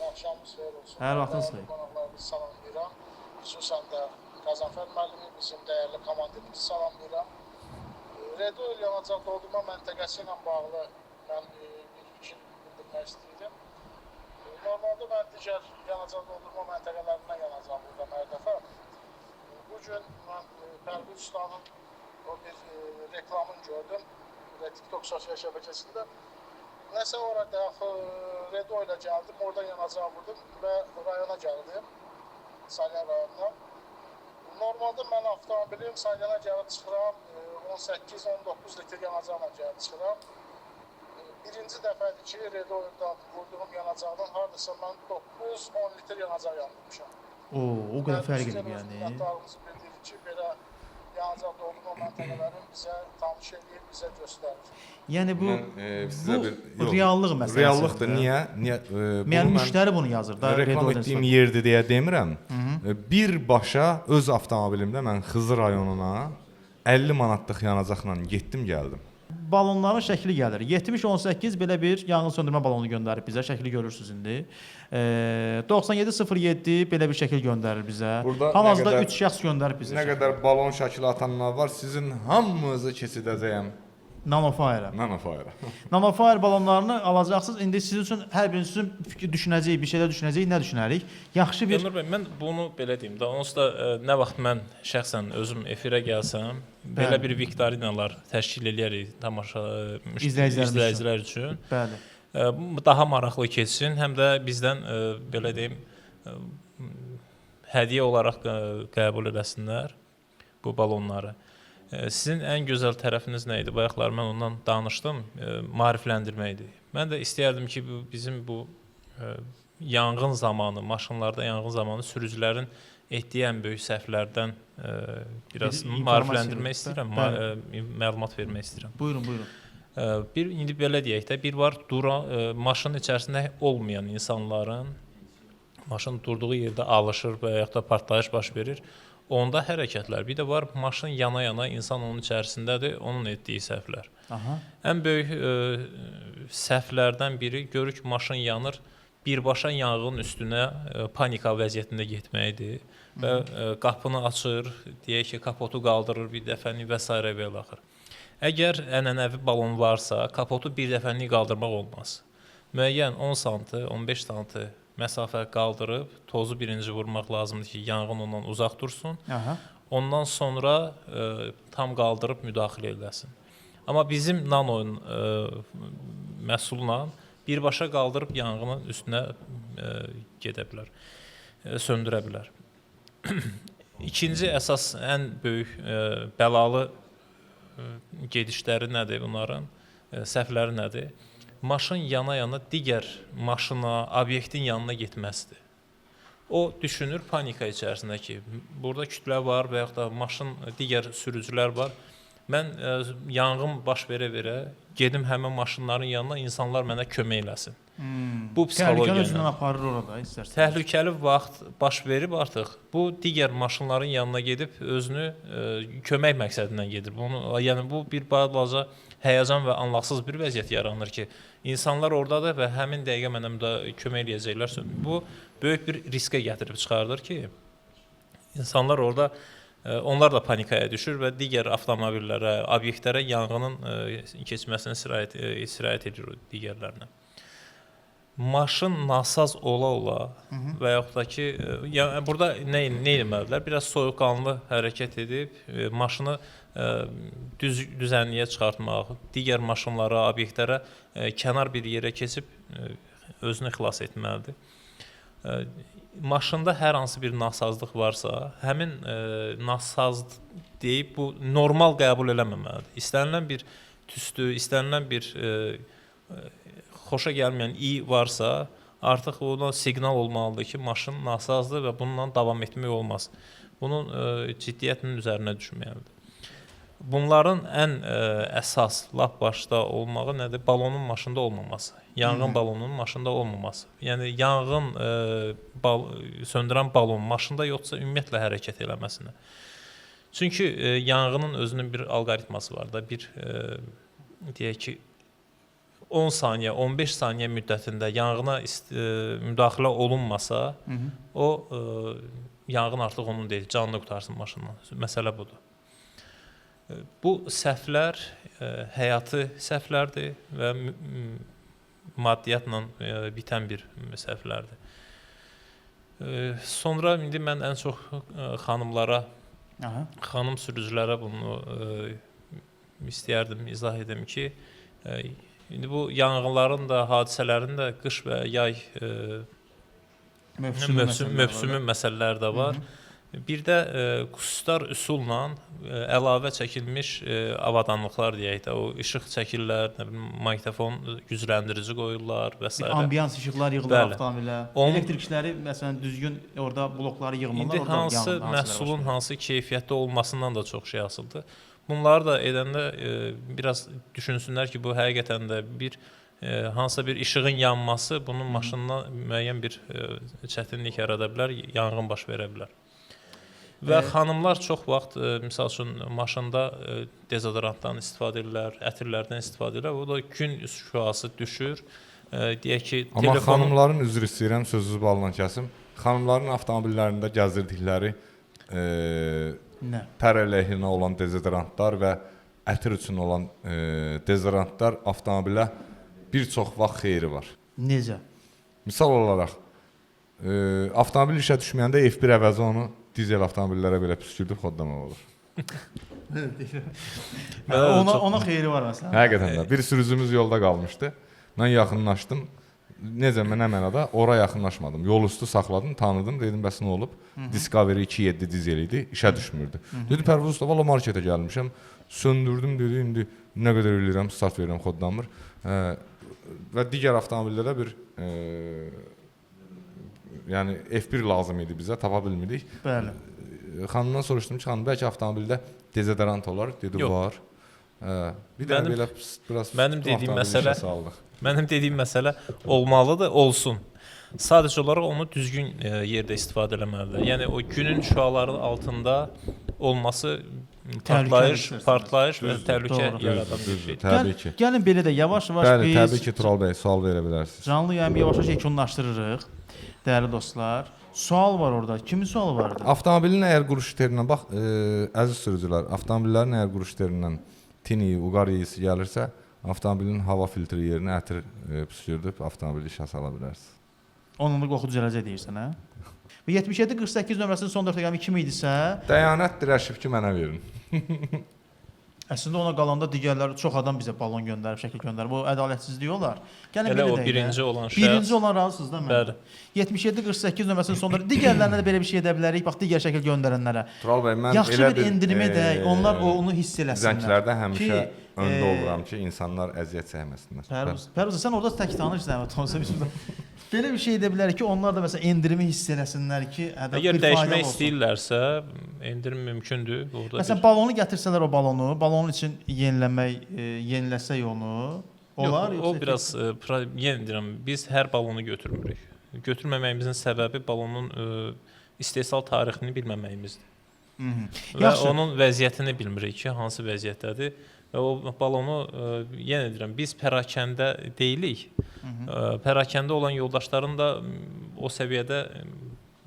Axşamınız xeyir olsun. Hər vaxtınız xeyir. Qonaqlarınızı salamlayıram. Xüsusən də Qəzənfər müəllimi, bizim dəyərli komandirimizi salamlayıram. Redo il yanacaq doldurma məntəqəsi ilə bağlı mən bir fikir bildirmək istəyirəm. Normalda mən digər yanacaq doldurma məntəqələrindən yanacaq burada Mərdəfə. Bugün mən Pərviz Ustanın o bir reklamını gördüm TikTok sosial şəbəkəsində. Nəsə orada Redo ilə gəldim, orada yanacağı vurdum və rayona gəldim, Salyan rayonuna. Normalda mən avtomobilim Salyana gəlib çıxıram, 18-19 litr yanacaqla gəlib çıxıram. Birinci dəfədir ki, Redo'dan vurduğum yanacaqdan hardasa mən 9-10 litr yanacaq yandırmışam. O qədər fərq edir yəni. Minnətdarlığımızı bildirir ki, belə yanacaq doldurma məntəqələrini bizə tanış edir, bizə göstərir. Yəni bu Sizə bu reallıq məsələsidir. Reallıqdır. Niyə? Yəni müştəri bunu yazır da. Reklam etdiyim yerdir deyə demirəm. Birbaşa öz avtomobilimdə mən Xızı rayonuna 50 manatlıq yanacaqla getdim, gəldim. Balonların şəkli gəlir. 7018 belə bir yanğın söndürmə balonu göndərib bizə. Şəkli görürsüz indi. 9707 belə bir şəkil göndərir bizə. Hal-hazırda 3 şəxs göndərib bizə. Nə qədər balon şəkli atanlar var, sizin hamınızı keçidəcəyəm. Nanofire. Nanofire balonlarını alacaqsınız. İndi sizin üçün hər birinizin fikir düşünəcəyik, bir şeylər düşünəcəyik, nə düşünərik? Yaxşı bir Ömür bəy, mən bunu belə deyim də, onsuz da nə vaxt mən şəxsən özüm efirə gəlsəm, belə bir viktorinalar təşkil eləyərik tamaşa izləyicilər üçün. Bəli. Daha maraqlı keçsin, həm də bizdən belə deyim hədiyyə olaraq qəbul eləsinlər bu balonları. Sizin ən gözəl tərəfiniz nə idi? Bayaqlar mən ondan danışdım, maarifləndirmək idi. Mən də istəyərdim ki, bizim bu yanğın zamanı, maşınlarda yanğın zamanı sürücülərin etdiyi ən böyük səhvlərdən biraz maarifləndirmək istəyirəm, məlumat vermək istəyirəm. Buyurun. İndi belə deyək də, bir var maşının içərisində olmayan insanların maşın durduğu yerdə alışır və yaxud da partlayış baş verir. Onda hərəkətlər. Bir də var, maşın yana-yana insan onun içərisindədir, onun etdiyi səhvlər. Ən böyük səhvlərdən biri görür ki, maşın yanır, birbaşa yanğın üstünə panika vəziyyətində getməkdir və qapını açır, deyək ki, kapotu qaldırır bir dəfəni və s. və ilaxır. Əgər ənənəvi balon varsa, kapotu bir dəfəni qaldırmaq olmaz. Müəyyən 10 sm, 15 sm məsafə qaldırıb, tozu birinci vurmaq lazımdır ki, yanğın ondan uzaq dursun. Ondan sonra tam qaldırıb müdaxilə eləsin. Amma bizim nano məhsulla birbaşa qaldırıb yanğının üstünə gedə bilər, söndürə bilər. İkinci əsas ən böyük bəlalı gedişləri nədir bunların, səhvləri nədir? Maşın yana-yana digər maşına, obyektin yanına getməsidir. O düşünür panika içərisində ki, burada kütlə var və yaxud da maşın, digər sürücülər var. Mən yanğın baş verə-verə gedim həmin maşınların yanına, insanlar mənə kömək eləsin. Bu psixologiya ilə. Təhlükəli aparır orada istərsən. Təhlükəli vaxt baş verib artıq. Bu digər maşınların yanına gedib özünü kömək məqsədindən gedir. Yəni bu bir balaca həyəcan və anlaqsız bir vəziyyət yaranır ki, insanlar oradadır və həmin dəqiqə mənə kömək eləyəcəklər. Bu böyük bir riskə gətirib çıxardır ki, insanlar orada onlar da panikaya düşür və digər avtomobillərə, obyektlərə yanğının keçməsinə istirayət edir digərlərinə. Maşın nasaz ola-ola və yaxud da ki, burada nə etməlidirlər? Biraz soyuqqanlı hərəkət edib, maşını düzənliyə çıxartmaq, digər maşınlara, obyektlərə kənar bir yerə keçib özünü xilas etməlidir. Maşında hər hansı bir nasazlıq varsa, həmin nasaz deyib bu normal qəbul eləməməlidir. İstənilən bir tüstü, istənilən bir xoşa gəlməyən iy varsa, artıq ona siqnal olmalıdır ki, maşın nasazdır və bununla davam etmək olmaz. Bunun ciddiyyətinin üzərinə düşməlidir. Bunların ən əsas, lap başda olmağı nədir? Balonun maşında olmaması. Yanğın balonunun maşında olmaması. Yəni, yanğın söndürən balon maşında yoxsa ümumiyyətlə hərəkət eləməsinə. Çünki yanğının özünün bir alqoritması var da, bir deyək ki, 10 saniyə, 15 saniyə müddətində yanğına müdaxilə olunmasa, o yanğın artıq onun deyil, canını qutarsın maşından. Məsələ budur. Bu səhvlər həyati səhvlərdir və maddiyyatla bitən bir səhvlərdir. Sonra indi mən ən çox xanımlara, xanım sürücülərə bunu istəyərdim, izah edim ki, indi bu yanğınların da, hadisələrin də qış və yay mövsümü məsələləri də var. Bir də xüsuslar üsulla əlavə çəkilmiş avadanlıqlar deyək də, o işıq çəkirlər, maqnitofon gücləndirici qoyurlar və s. Ambiyans işıqlar yığılır avtomobilə. Elektrikçiləri məsələn düzgün orada blokları yığmırlar. İndi hansı məhsulun hansı keyfiyyətli olmasından da çox şey asılıdır. Bunları da edəndə biraz düşünsünlər ki, bu həqiqətən də bir hansısa bir işığın yanması bunun maşınına müəyyən bir çətinlik yarada bilər, yanğın baş verə bilər. Və xanımlar çox vaxt, misal üçün, maşında dezodorantdan istifadə edirlər, ətirlərdən istifadə edirlər. O da gün şüası düşür. Deyək ki, amma xanımların, üzr istəyirəm, sözünüzü balla kəsim, xanımların avtomobillərində gəzirdikləri tər əleyhinə olan dezodorantlar və ətir üçün olan dezodorantlar avtomobilə bir çox vaxt xeyri var. Necə? Misal olaraq, avtomobil işə düşməyəndə F1 əvəzi onu dizel avtomobillərə belə püskürdüb xodlamaq olur. Ona xeyri var məsələn. Həqiqətən də. Bir sürücümüz yolda qalmışdı. Mən yaxınlaşdım. Necə mənə mənada ora yaxınlaşmadım. Yol üstü saxladım, tanıdım, dedim bəs nə olub? Discovery 2.7 dizel idi, işə düşmürdü. Dedi Pərvuz usta, valla marketə gəlmişəm. Söndürdüm, dedi, indi nə qədər eləyirəm, start verirəm, xodlanmır. Və digər avtomobillərə bir yəni F1 lazım idi bizə, tapa bilmirdik. Bəli. Xanımdan soruşdum ki, xanım, bəlkə avtomobildə dezodorant olar? Dedi, var. Bir dənə belə biraz Mənim dediyim məsələ olmalıdır, olsun. Sadəcə olaraq onu düzgün yerdə istifadə eləməlidir. Yəni o günün şüalarının altında olması partlayış və təhlükə yaradan bir şey. Təbii ki. Gəlin belə də yavaş-yavaş biz... Bəli, təbii ki, Tural bəy, sual verə bilərsiniz. Canlı yayımı yavaş-yavaş yekunlaşdırırıq, dəyərli dostlar. Sual var orada. Kimin sualı vardı? Avtomobilin əgər quruş terindən, bax, əziz sürücülər, avtomobillərin əgər quruş terindən tin iyi, uqar iyisi gəlirsə, avtomobilin hava filtri yerinə ətir püskürdüb avtomobili işə sala bilərsiniz. Onunla qoxu düzələcək deyirsən, hə? Və 7748 nömrəsinin son 4 rəqəmi kim idisə... Dəyanət dirəşib ki, mənə verin. Əslində ona qalanda digərləri çox adam bizə balon göndərib, şəkil göndərib. O ədalətsizlik olar. Elə o birinci olan şəxs. Birinci olan razısınız da mən? Bəli. 7748 nömrəsinin sonları digərlərinə də belə bir şey edə bilərik. Bax, digər şəkil göndərənlərə. Tural bəy, mən yaxşı bir endirimi də, onlar onu hiss eləsinlər. Zənglərdə həmişə öndə oluram ki, insanlar əziyyət çəkməsinlər. Pərvuz, sən orada tək tanırsan, belə bir şey edə bilərik ki, onlar da məsələn endirimi hiss eləsinlər ki, əgər dəyişmək istəyirlərsə, endirim mümkündür. Məsələn, balonu gətirsələr o balonu, balonun üçün yeniləsək onu, olar? Yox, o biraz, yenə deyirəm, biz hər balonu götürmürük. Götürməməyimizin səbəbi balonun istehsal tarixini bilməməyimizdir. Və onun vəziyyətini bilmirik ki, hansı vəziyyətdədir. Və o balonu, yenə deyirəm, biz pərakəndə deyilik. Pərakəndə olan yoldaşların da o səviyyədə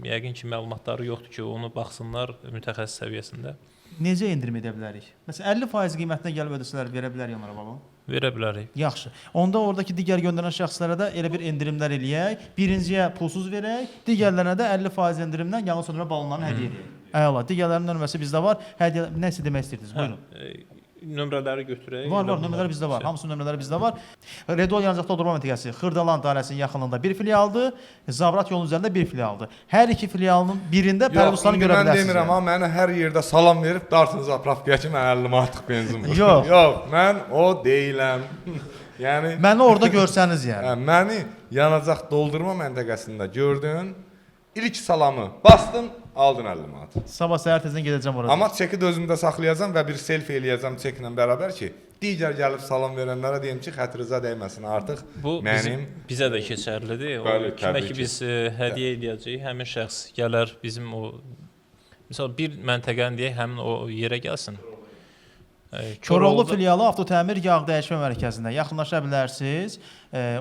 yəqin ki, məlumatları yoxdur ki, onu baxsınlar mütəxəssis səviyyəsində. Necə endirim edə bilərik? Məsələn, 50% qiymətinə gəlib ödəsələr verə bilərik onlara balon? Verə bilərik. Yaxşı. Onda oradakı digər göndərən şəxslərə də elə bir endirimlər eləyək. Birinciyə pulsuz verək, digərlərinə də 50% endirimdən yanğın söndürmə balonlarını hədiyyə edək. Əla, digərlərinin nömrəsi bizdə var. Hədiyyə, nəsə demək istəyirsiniz? Buyurun. Nömrələri götürək. Var, nömrələr bizdə var. Hamısı nömrələri bizdə var. Redol yanacaq doldurma məntəqəsi Xırdalan dairəsinin yaxınlığında bir filialdır, Zabrat yolunun üzərində bir filialdır. Hər iki filialın birində Pərvuzları görə Mən bilərsiniz. demirəm, amma mənə hər yerdə salam verib dartınız zapravkaya ki, mən 50 manatlıq benzin var. Yox. Yox, mən o deyiləm. Yəni Məni orada görsəniz yəni. məni yanacaq doldurma məntəqəsində gördün, ilk salamı bastın, aldın 50 manat. Sabah səhər tezdən gedəcəm oraya. Amma çeki də özümdə saxlayacağam və bir selfie eləyəcəm çeklə bərabər ki, digər gəlib salam verənlərə deyim ki, xətrinizə dəyməsin artıq. Bu mənim bizə də keçərlidir. Bəli, O kimə təbii ki ki. biz hədiyyə edəcəyik, həmin şəxs gələr bizim o məsəl bir məntəqəni deyək, həmin o yerə gəlsin. Koroğlu filialı avtotəmir yağ dəyişmə mərkəzinə yaxınlaşa bilərsiniz.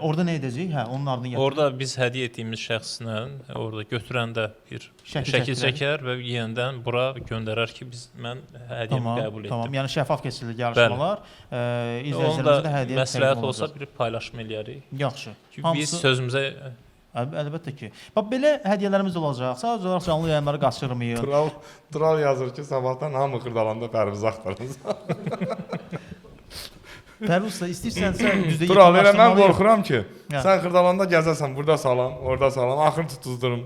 Orada nə edəcəyik? Hə, onun adını gətir. Orada biz hədiyyə etdiyimiz şəxslə orada götürəndə bir şəkil çəkər və yenidən bura göndərər ki, mən hədiyyəmi qəbul etdim. Tamam, yəni şəffaf keçirilir yarışmalar. İzləyicilərimizə də hədiyyə məsləhət olsa bir paylaşım eləyərik. Yaxşı. Biz sözümüzə Əlbəttə ki. Bax belə hədiyyələrimiz olacaq. Sadəcə olaraq canlı yayımları qaçırmayın. Tural yazır ki, sabahdan hamı Xırdalanda Pərviz axtarır. Pərvuz da istəyirsənsə düzdür. Tural, elə mən qorxuram ki, Hə. sən Xırdalanda gəzəsən, burada salam, orada salam, axır tutuzdurum.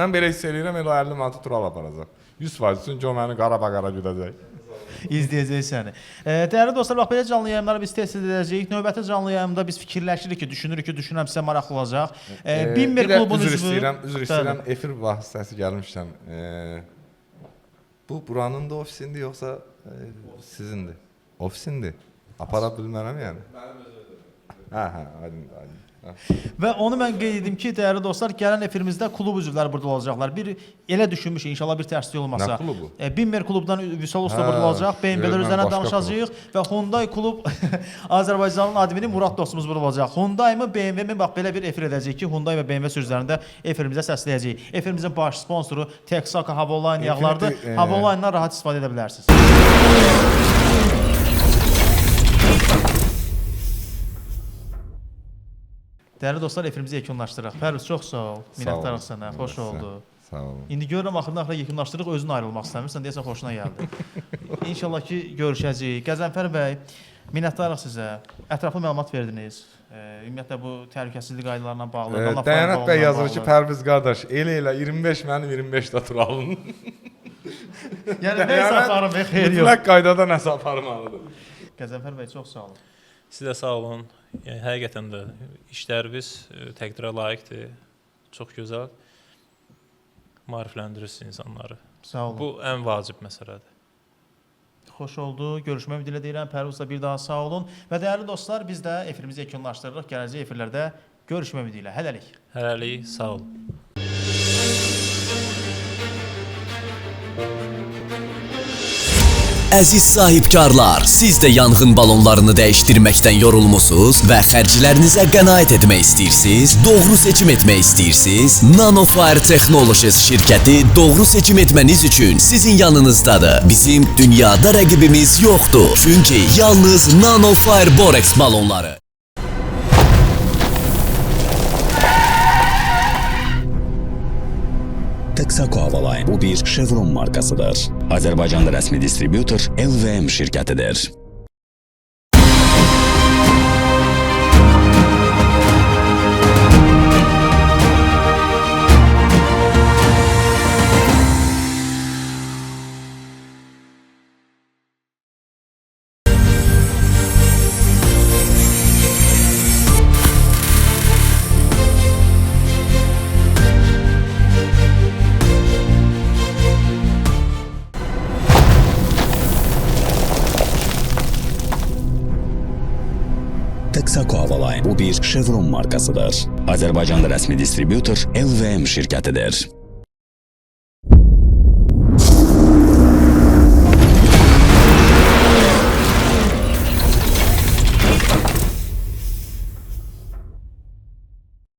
Mən belə hiss eləyirəm, elə 50 manatı Tural aparacaq. 100%, çünki o məni qara-qara güdəcək. İzləyəcək səni. Dəyərli dostlar, bax belə canlı yayımları biz tez edəcəyik. Növbəti canlı yayımda biz fikirləşirik ki, düşünürük ki, düşünürəm sizə maraqlı olacaq. Bimmer klubunun üzvü. Üzr istəyirəm, efir vasitəsi gəlmişdən. Bu buranın da ofisindir, yoxsa sizindir? Ofisindir. Apara bilmərəm yəni. Mənim özümdür. Hə, aydın. Və onu mən qeyd edim ki, dəyərli dostlar, gələn efirimizdə klub üzvləri burada olacaqlar. Bir elə düşünmüşük, inşallah bir tərslik olmasa. Nə klubu? Bimmer klubdan Vüsal Usta burada olacaq. BMW-lər üzərindən danışacağıq və Hyundai klub Azərbaycanın admini Murad dostumuz burada olacaq. Hyundai mı, BMW mi? Bax belə bir efir edəcəyik ki, Hyundai və BMW sürücülərində efirimizə səsləyəcəyik. Efirimizin baş sponsoru Texaco Havoline yağlardır. Havoline-dan rahat istifadə edə bilərsiniz. Dəyərli dostlar, efirimizi yekunlaşdıraq. Pərviz, çox sağ ol. Minnətdarıq sənə. Xoş oldu. Sağ olun. İndi görürəm axırda yekunlaşdırıq, özün ayrılmaq istəmirsən, deyəsən xoşuna gəldi. İnşallah ki, görüşəcəyik. Qəzənfər bəy, minnətdarıq sizə. Ətraflı məlumat verdiniz. Ümumiyyətlə bu təhlükəsizlik qaydalarına bağlı. Dəyanət bəy yazır ki, Pərviz qardaş, elə 25 mənim, 25 də Turalın. Yəni nəsə aparım, xeyir yox. Mütləq qaydada nəsə aparmalıdır. Qəzənfər bəy, çox sağ olun. Siz də sağ olun. Yəni, həqiqətən də işləriniz təqdirə layiqdir. Çox gözəl. Maarifləndirirsiniz insanları. Sağ olun. Bu ən vacib məsələdir. Xoş oldu. Görüşmək ümidi ilə deyirəm. Pərvuzla bir daha sağ olun. Və dəyərli dostlar, biz də efirimizi yekunlaşdırırıq. Gələcək efirlərdə görüşmək ümidi ilə. Hələlik. Hələlik, sağ olun. Əziz sahibkarlar, siz də yanğın balonlarını dəyişdirməkdən yorulmusunuz və xərclərinizə qənaət etmək istəyirsiniz, doğru seçim etmək istəyirsiniz? Nanofire Technologies şirkəti doğru seçim etməniz üçün sizin yanınızdadır. Bizim dünyada rəqibimiz yoxdur. Çünki yalnız Nanofire Borex balonları. Texaco Havoline bu bir Chevron markasıdır. Azərbaycanda rəsmi distributor LVM şirkətidir. Texaco Havoline bu bir Chevron markasıdır. Azərbaycanda rəsmi distributor LVM şirkətidir.